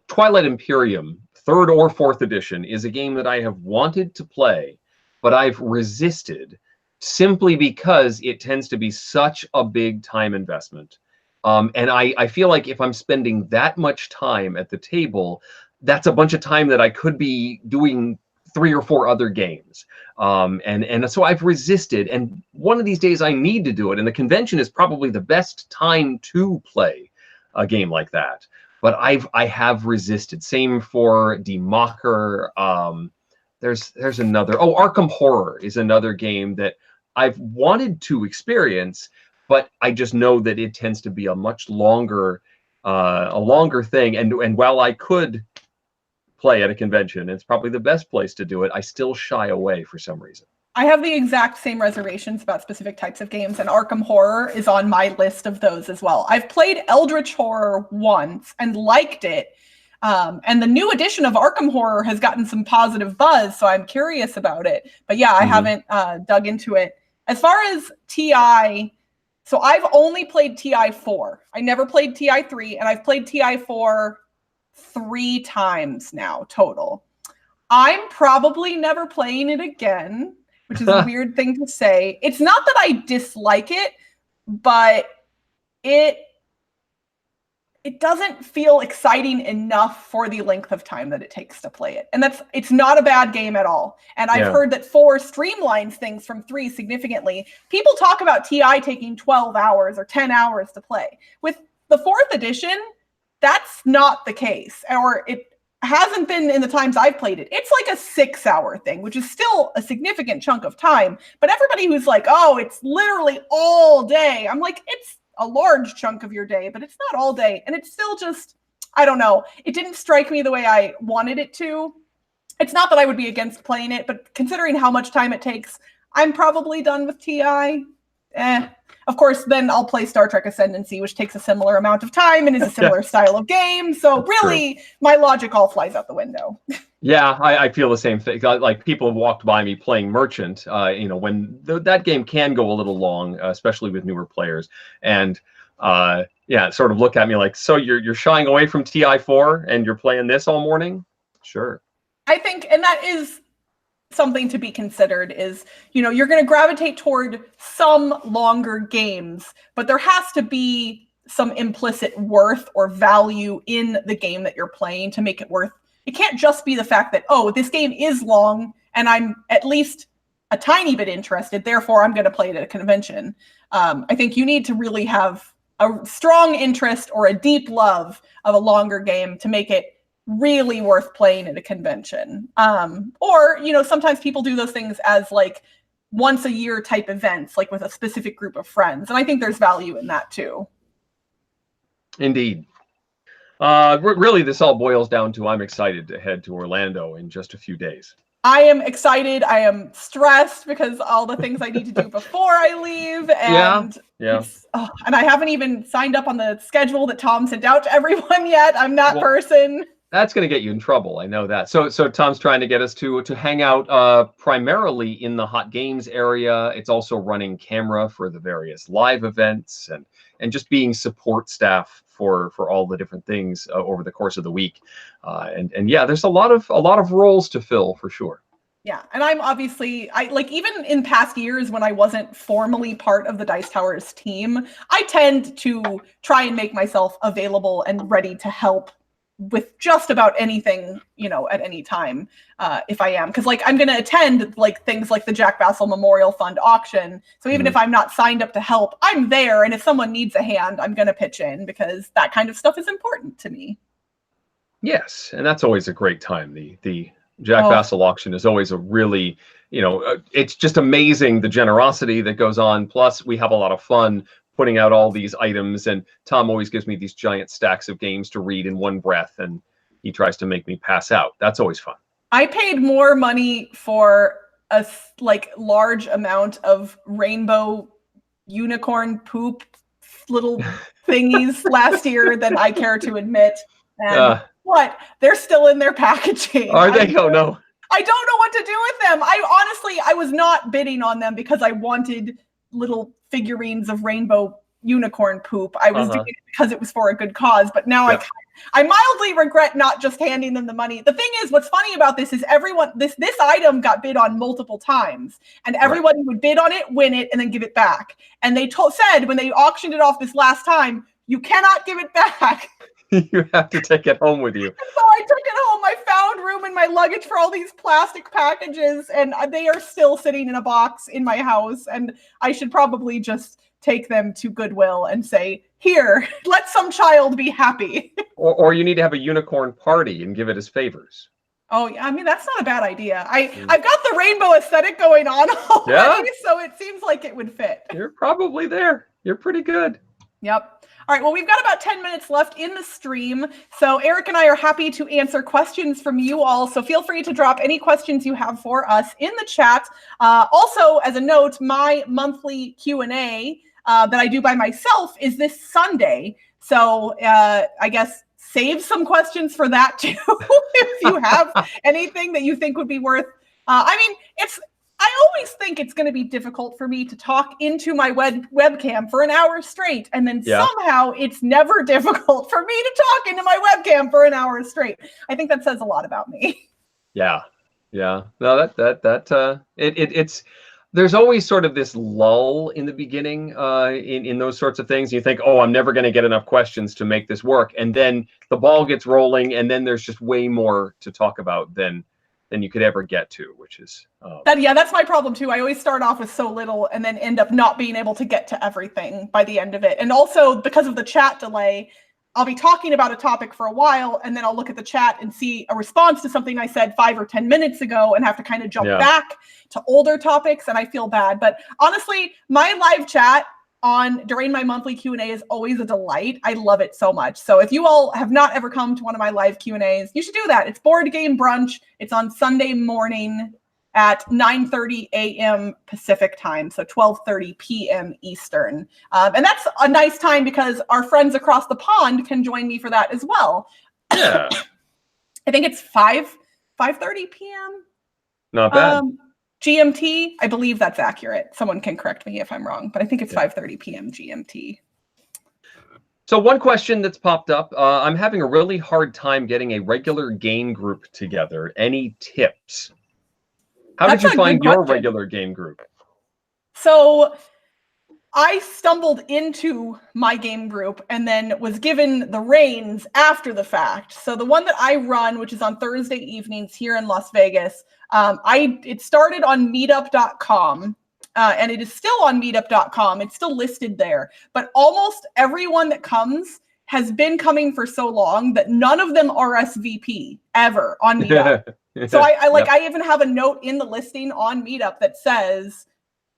[SPEAKER 1] Twilight Imperium, 3rd or 4th edition, is a game that I have wanted to play, but I've resisted simply because it tends to be such a big time investment. And I feel like if I'm spending that much time at the table, that's a bunch of time that I could be doing 3 or 4 other games. And so I've resisted. And one of these days I need to do it. And the convention is probably the best time to play a game like that. But I have resisted. Same for Democker. There's another. Oh, Arkham Horror is another game that I've wanted to experience, but I just know that it tends to be a much longer thing. And while I could play at a convention, it's probably the best place to do it, I still shy away for some reason.
[SPEAKER 2] I have the exact same reservations about specific types of games, and Arkham Horror is on my list of those as well. I've played Eldritch Horror once and liked it. And the new edition of Arkham Horror has gotten some positive buzz, so I'm curious about it. But yeah, I haven't dug into it. As far as TI, so I've only played TI 4. I never played TI 3, and I've played TI 4 3 times now total. I'm probably never playing it again, which is a weird thing to say. It's not that I dislike it, but it doesn't feel exciting enough for the length of time that it takes to play it. And it's not a bad game at all. And I've heard that 4 streamlines things from 3 significantly. People talk about TI taking 12 hours or 10 hours to play. With the 4th edition, that's not the case. Or it hasn't been in the times I've played it. It's like a 6-hour thing, which is still a significant chunk of time. But everybody who's like, oh, it's literally all day. I'm like, it's a large chunk of your day, but it's not all day. And it's still just, I don't know. It didn't strike me the way I wanted it to. It's not that I would be against playing it, but considering how much time it takes, I'm probably done with TI. Of course, then I'll play Star Trek Ascendancy, which takes a similar amount of time and is a similar style of game. So really, my logic all flies out the window.
[SPEAKER 1] Yeah, I feel the same thing. Like people have walked by me playing Merchant, when that game can go a little long, especially with newer players. And sort of look at me like, so you're shying away from TI4 and you're playing this all morning? Sure.
[SPEAKER 2] I think, and that is something to be considered, is, you're going to gravitate toward some longer games, but there has to be some implicit worth or value in the game that you're playing to make it worth. It can't just be the fact that, oh, this game is long and I'm at least a tiny bit interested, therefore I'm going to play it at a convention. I think you need to really have a strong interest or a deep love of a longer game to make it really worth playing at a convention. Or, sometimes people do those things as like once a year type events, like with a specific group of friends. And I think there's value in that too.
[SPEAKER 1] Indeed. Really, this all boils down to I'm excited to head to Orlando in just a few days.
[SPEAKER 2] I am excited. I am stressed because all the things I need to do before I leave. And and I haven't even signed up on the schedule that Tom sent out to everyone yet. I'm that person.
[SPEAKER 1] That's going to get you in trouble. I know that. So Tom's trying to get us to hang out primarily in the Hot Games area. It's also running camera for the various live events and just being support staff for all the different things over the course of the week. And there's a lot of roles to fill for sure.
[SPEAKER 2] Yeah, and I'm obviously, even in past years when I wasn't formally part of the Dice Towers team, I tend to try and make myself available and ready to help with just about anything, at any time, if I am. Because I'm going to attend things like the Jack Bassel Memorial Fund auction. So even if I'm not signed up to help, I'm there. And if someone needs a hand, I'm going to pitch in because that kind of stuff is important to me.
[SPEAKER 1] Yes, and that's always a great time. The Jack Bassel auction is always a really, it's just amazing the generosity that goes on. Plus, we have a lot of fun putting out all these items, and Tom always gives me these giant stacks of games to read in one breath, and he tries to make me pass out. That's always fun.
[SPEAKER 2] I paid more money for a large amount of rainbow unicorn poop little thingies last year than I care to admit. And they're still in their packaging.
[SPEAKER 1] Are they? Oh no.
[SPEAKER 2] I don't know what to do with them. I was not bidding on them because I wanted little figurines of rainbow unicorn poop. I was doing it because it was for a good cause, but now I mildly regret not just handing them the money. The thing is, what's funny about this is this item got bid on multiple times, and everybody would bid on it, win it, and then give it back. And they said when they auctioned it off this last time, you cannot give it back.
[SPEAKER 1] You have to take it home with you.
[SPEAKER 2] So I took it home. I found room in my luggage for all these plastic packages, and they are still sitting in a box in my house. And I should probably just take them to Goodwill and say, here, let some child be happy.
[SPEAKER 1] Or you need to have a unicorn party and give it as favors.
[SPEAKER 2] Oh, yeah. I mean, that's not a bad idea. I've got the rainbow aesthetic going on already, so it seems like it would fit.
[SPEAKER 1] You're probably there. You're pretty good.
[SPEAKER 2] Yep. All right, well, we've got about 10 minutes left in the stream. So Eric and I are happy to answer questions from you all. So feel free to drop any questions you have for us in the chat. Also, as a note, my monthly Q&A that I do by myself is this Sunday. So I guess save some questions for that too, if you have anything that you think would be worth. I always think it's going to be difficult for me to talk into my webcam for an hour straight. And then somehow it's never difficult for me to talk into my webcam for an hour straight. I think that says a lot about me.
[SPEAKER 1] Yeah. No, it's there's always sort of this lull in the beginning in those sorts of things. You think, oh, I'm never going to get enough questions to make this work. And then the ball gets rolling, and then there's just way more to talk about than you could ever get to, which is
[SPEAKER 2] that's my problem too. I always start off with so little and then end up not being able to get to everything by the end of it. And also because of the chat delay, I'll be talking about a topic for a while, and then I'll look at the chat and see a response to something I said 5 or 10 minutes ago and have to kind of jump back to older topics, and I feel bad. But honestly, my live chat during my monthly Q&A is always a delight. I love it so much. So if you all have not ever come to one of my live Q&As, you should do that. It's Board Game Brunch. It's on Sunday morning at 9:30 a.m. Pacific time, so 12:30 p.m. Eastern. And that's a nice time because our friends across the pond can join me for that as well.
[SPEAKER 1] Yeah.
[SPEAKER 2] I think it's 5:30 p.m.
[SPEAKER 1] Not bad.
[SPEAKER 2] GMT, I believe that's accurate. Someone can correct me if I'm wrong, but I think it's 5:30 p.m. GMT.
[SPEAKER 1] So one question that's popped up, I'm having a really hard time getting a regular game group together. Any tips? How did you find your regular game group?
[SPEAKER 2] So I stumbled into my game group and then was given the reins after the fact. So the one that I run, which is on Thursday evenings here in Las Vegas, it started on meetup.com. And it is still on meetup.com. It's still listed there. But almost everyone that comes has been coming for so long that none of them RSVP ever on Meetup. So I even have a note in the listing on Meetup that says,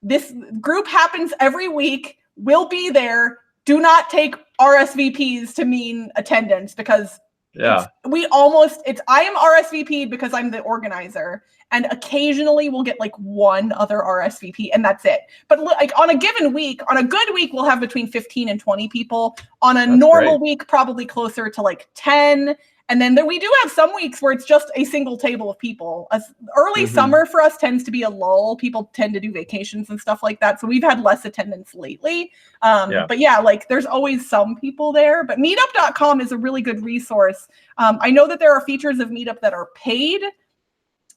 [SPEAKER 2] this group happens every week. We'll be there. Do not take RSVPs to mean attendance, because I am RSVP'd because I'm the organizer, and occasionally we'll get like one other RSVP, and that's it. But like on a given week, on a good week, we'll have between 15 and 20 people. On a normal week, probably closer to like 10. And then we do have some weeks where it's just a single table of people. Early summer for us tends to be a lull. People tend to do vacations and stuff like that. So we've had less attendance lately. But yeah, like there's always some people there. But meetup.com is a really good resource. I know that there are features of Meetup that are paid.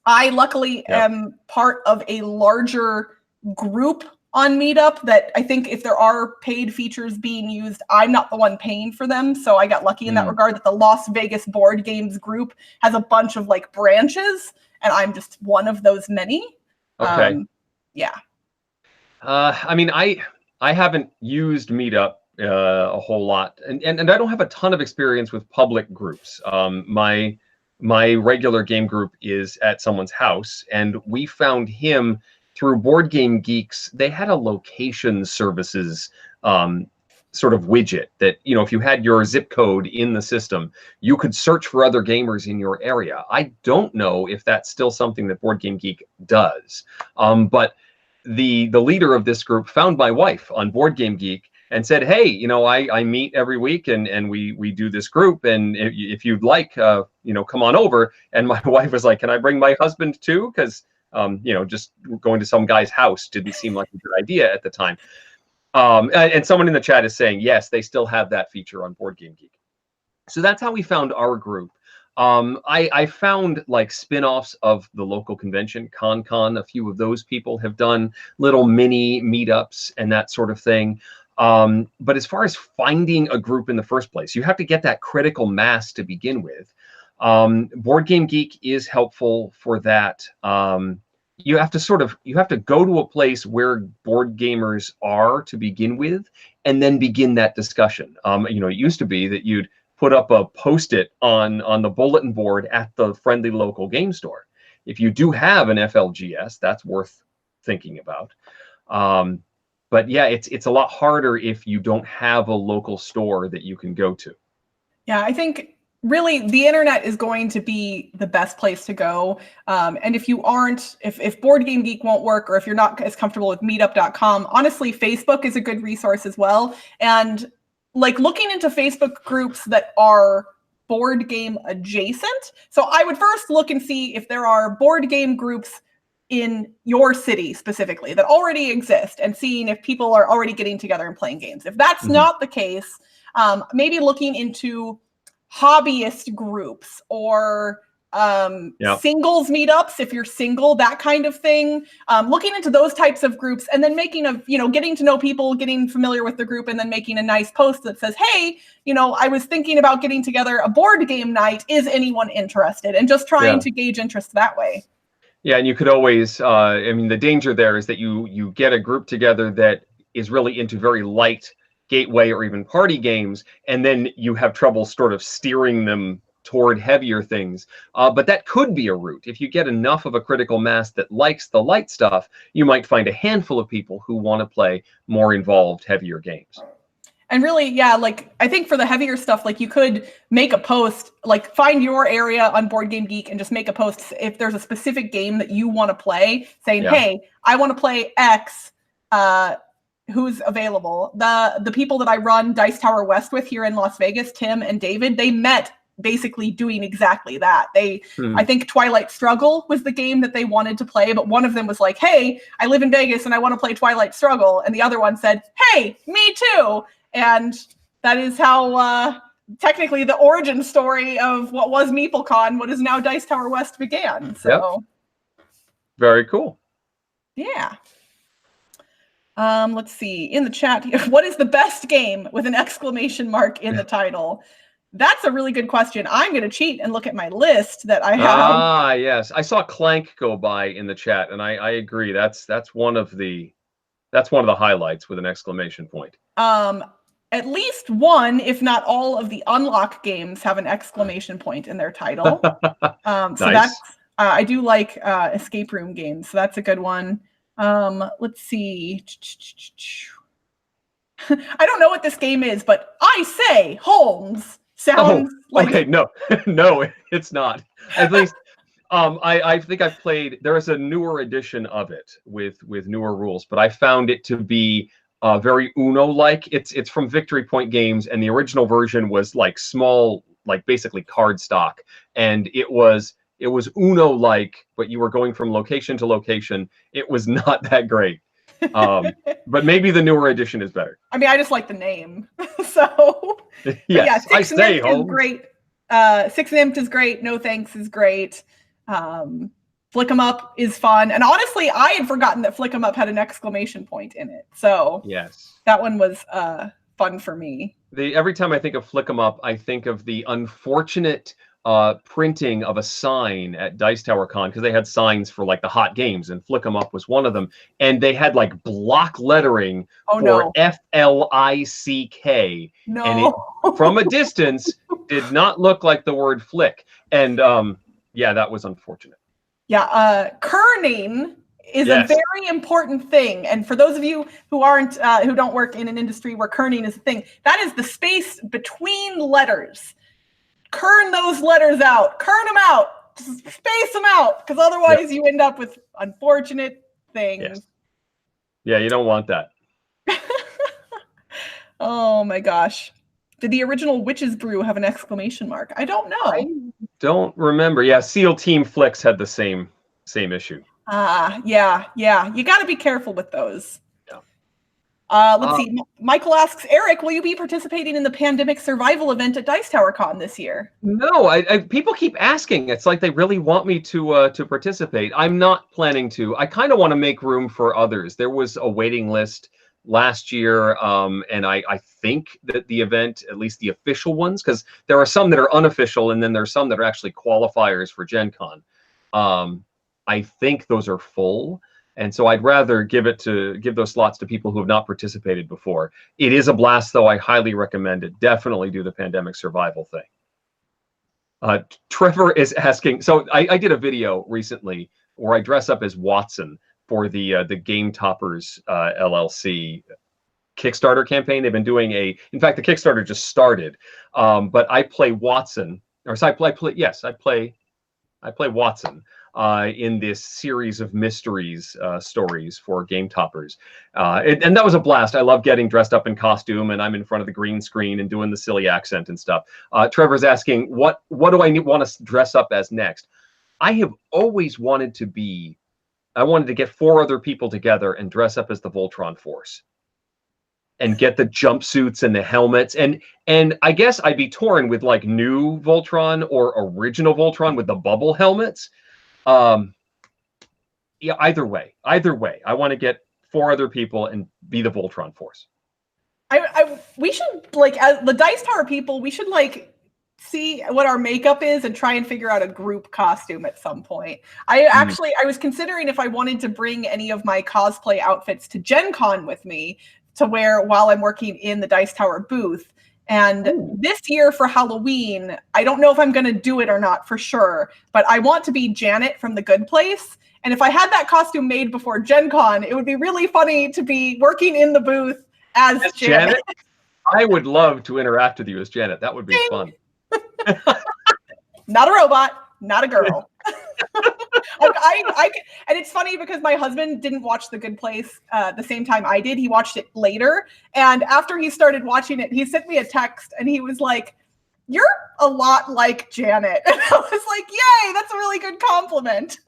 [SPEAKER 2] I luckily am part of a larger group on Meetup that I think if there are paid features being used, I'm not the one paying for them. So I got lucky in that regard, that the Las Vegas Board Games group has a bunch of like branches, and I'm just one of those many.
[SPEAKER 1] Okay.
[SPEAKER 2] Yeah.
[SPEAKER 1] I mean, I haven't used Meetup a whole lot, and I don't have a ton of experience with public groups. My regular game group is at someone's house, and we found him through Board Game Geeks. They had a location services sort of widget that, you know, if you had your zip code in the system, you could search for other gamers in your area. I don't know if that's still something that Board Game Geek does, but the leader of this group found my wife on Board Game Geek and said, hey, you know, I meet every week and we do this group, and if you'd like, you know, come on over. And my wife was like, can I bring my husband too? Because you know, just going to some guy's house didn't seem like a good idea at the time. And someone in the chat is saying, yes, they still have that feature on Board Game Geek. So that's how we found our group. I found like spin-offs of the local convention, ConCon. A few of those people have done little mini meetups and that sort of thing. But as far as finding a group in the first place, you have to get that critical mass to begin with. Board Game Geek is helpful for that. You have to go to a place where board gamers are to begin with, and then begin that discussion. It used to be that you'd put up a post-it on the bulletin board at the friendly local game store. If you do have an FLGS, that's worth thinking about. But yeah, it's a lot harder if you don't have a local store that you can go to.
[SPEAKER 2] Yeah, I think really the internet is going to be the best place to go. And if you aren't, if Board Game Geek won't work, or if you're not as comfortable with meetup.com, honestly, Facebook is a good resource as well. And like looking into Facebook groups that are board game adjacent. So I would first look and see if there are board game groups in your city specifically that already exist, and seeing if people are already getting together and playing games. If that's not the case, maybe looking into hobbyist groups or singles meetups if you're single, that kind of thing. Looking into those types of groups, and then making getting to know people, getting familiar with the group, and then making a nice post that says, hey, I was thinking about getting together a board game night. Is anyone interested? And just trying to gauge interest that way. Yeah,
[SPEAKER 1] and you could always, the danger there is that you get a group together that is really into very light gateway or even party games, and then you have trouble sort of steering them toward heavier things. But that could be a route. If you get enough of a critical mass that likes the light stuff, you might find a handful of people who want to play more involved, heavier games.
[SPEAKER 2] And really, yeah, like I think for the heavier stuff, like you could make a post, like find your area on Board Game Geek and just make a post if there's a specific game that you want to play, saying, hey, I want to play X, who's available. The people that I run Dice Tower West with here in Las Vegas, Tim and David, they met basically doing exactly that. I think Twilight Struggle was the game that they wanted to play, but one of them was like, hey, I live in Vegas and I want to play Twilight Struggle. And the other one said, hey, me too. And that is how technically the origin story of what was MeepleCon, what is now Dice Tower West, began. So
[SPEAKER 1] very cool.
[SPEAKER 2] Yeah. Let's see in the chat here. What is the best game with an exclamation mark in the title? That's a really good question. I'm going to cheat and look at my list that I have.
[SPEAKER 1] Ah, yes. I saw Clank go by in the chat, and I agree. That's one of the highlights with an exclamation point.
[SPEAKER 2] At least one, if not all, of the Unlock games have an exclamation point in their title. So that's I do like escape room games. So that's a good one. Let's see. I don't know what this game is, but I say Holmes sounds like...
[SPEAKER 1] Okay, no, no, it's not. At least I think I've played. There is a newer edition of it with newer rules, but I found it to be very Uno-like. It's from Victory Point Games, and the original version was like small, like basically card stock, and it was Uno-like, but you were going from location to location. It was not that great. But maybe the newer edition is better.
[SPEAKER 2] I mean, I just like the name. So
[SPEAKER 1] yes,
[SPEAKER 2] yeah,
[SPEAKER 1] I say Holmes.
[SPEAKER 2] Is great. Six Imp is great. No Thanks is great. Flick 'em Up is fun. And honestly, I had forgotten that Flick 'em Up had an exclamation point in it. So
[SPEAKER 1] yes,
[SPEAKER 2] that one was fun for me.
[SPEAKER 1] Every time I think of Flick 'em Up, I think of the unfortunate printing of a sign at Dice Tower Con, because they had signs for like the hot games, and Flick 'em Up was one of them. And they had like block lettering for FLICK.
[SPEAKER 2] No.
[SPEAKER 1] And it, from a distance, did not look like the word flick. And yeah, that was unfortunate.
[SPEAKER 2] Yeah, kerning is a very important thing. And for those of you who aren't, who don't work in an industry where kerning is a thing, that is the space between letters. Kern those letters out. Kern them out. Just space them out, because otherwise you end up with unfortunate things.
[SPEAKER 1] Yes. Yeah, you don't want that.
[SPEAKER 2] Oh my gosh. Did the original Witch's Brew have an exclamation mark? I don't know.
[SPEAKER 1] I don't remember. Yeah, SEAL Team Flicks had the same issue.
[SPEAKER 2] Yeah. You got to be careful with those.
[SPEAKER 1] Yeah.
[SPEAKER 2] Let's see. Michael asks, Eric, will you be participating in the pandemic survival event at Dice Tower Con this year?
[SPEAKER 1] No, people keep asking. It's like they really want me to participate. I'm not planning to. I kind of want to make room for others. There was a waiting list last year, and I think that the event, at least the official ones, because there are some that are unofficial, and then there's some that are actually qualifiers for Gen Con. I think those are full. And so I'd rather give those slots to people who have not participated before. It is a blast, though. I highly recommend it. Definitely do the pandemic survival thing. Trevor is asking. So I did a video recently where I dress up as Watson for the Game Toppers LLC Kickstarter campaign. They've been doing in fact, the Kickstarter just started. But I play Watson, or so I play Watson. In this series of mysteries stories for Game Toppers. And that was a blast. I love getting dressed up in costume, and I'm in front of the green screen and doing the silly accent and stuff. Trevor's asking, what do I want to dress up as next? I have always wanted to get 4 other people together and dress up as the Voltron Force. And get the jumpsuits and the helmets. And I guess I'd be torn with like new Voltron or original Voltron with the bubble helmets. Yeah, either way, I want to get 4 other people and be the Voltron Force.
[SPEAKER 2] We should, like, as the Dice Tower people, we should like see what our makeup is and try and figure out a group costume at some point. I was considering if I wanted to bring any of my cosplay outfits to Gen Con with me to wear while I'm working in the Dice Tower booth. And this year for Halloween, I don't know if I'm going to do it or not for sure, but I want to be Janet from The Good Place. And if I had that costume made before Gen Con, it would be really funny to be working in the booth as Janet.
[SPEAKER 3] I would love to interact with you as Janet. That would be fun.
[SPEAKER 2] Not a robot, not a girl. And it's funny because my husband didn't watch The Good Place the same time I did. He watched it later. And after he started watching it, he sent me a text and he was like, "You're a lot like Janet." And I was like, yay, that's a really good compliment.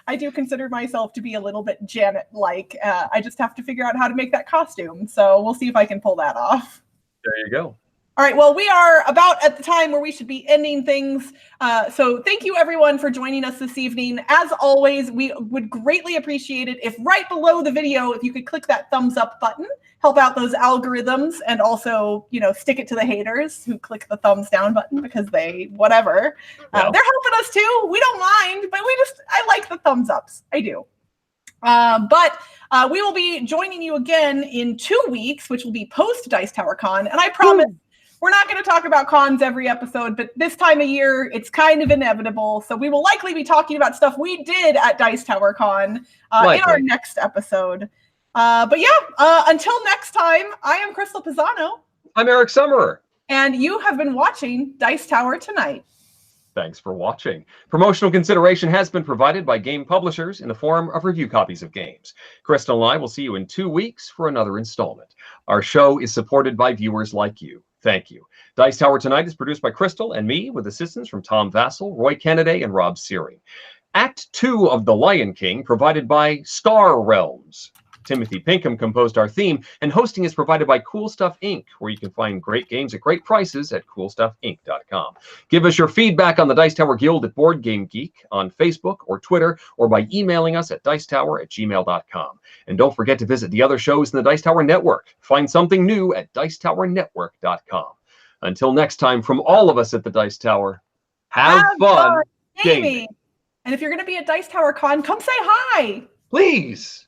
[SPEAKER 2] I do consider myself to be a little bit Janet-like. I just have to figure out how to make that costume. So we'll see if I can pull that off.
[SPEAKER 3] There you go.
[SPEAKER 2] All right, well, we are about at the time where we should be ending things. So thank you, everyone, for joining us this evening. As always, we would greatly appreciate it if right below the video, if you could click that thumbs up button, help out those algorithms, and also, stick it to the haters who click the thumbs down button because whatever. They're helping us too. We don't mind, but I like the thumbs ups. I do. But we will be joining you again in 2 weeks, which will be post Dice Tower Con. And I promise we're not going to talk about cons every episode, but this time of year, it's kind of inevitable. So we will likely be talking about stuff we did at Dice Tower Con in our next episode. But until next time, I am Crystal Pisano.
[SPEAKER 3] I'm Eric Summerer.
[SPEAKER 2] And you have been watching Dice Tower Tonight.
[SPEAKER 3] Thanks for watching. Promotional consideration has been provided by game publishers in the form of review copies of games. Crystal and I will see you in 2 weeks for another installment. Our show is supported by viewers like you. Thank you. Dice Tower Tonight is produced by Crystal and me with assistance from Tom Vassell, Roy Kennedy, and Rob Searing. Act 2 of The Lion King provided by Star Realms. Timothy Pinkham composed our theme, and hosting is provided by Cool Stuff Inc., where you can find great games at great prices at coolstuffinc.com. Give us your feedback on the Dice Tower Guild at Board Game Geek on Facebook or Twitter, or by emailing us at dicetower@gmail.com. And don't forget to visit the other shows in the Dice Tower Network. Find something new at dicetowernetwork.com. Until next time, from all of us at the Dice Tower, have fun gaming.
[SPEAKER 2] And if you're going to be at Dice Tower Con, come say hi.
[SPEAKER 3] Please.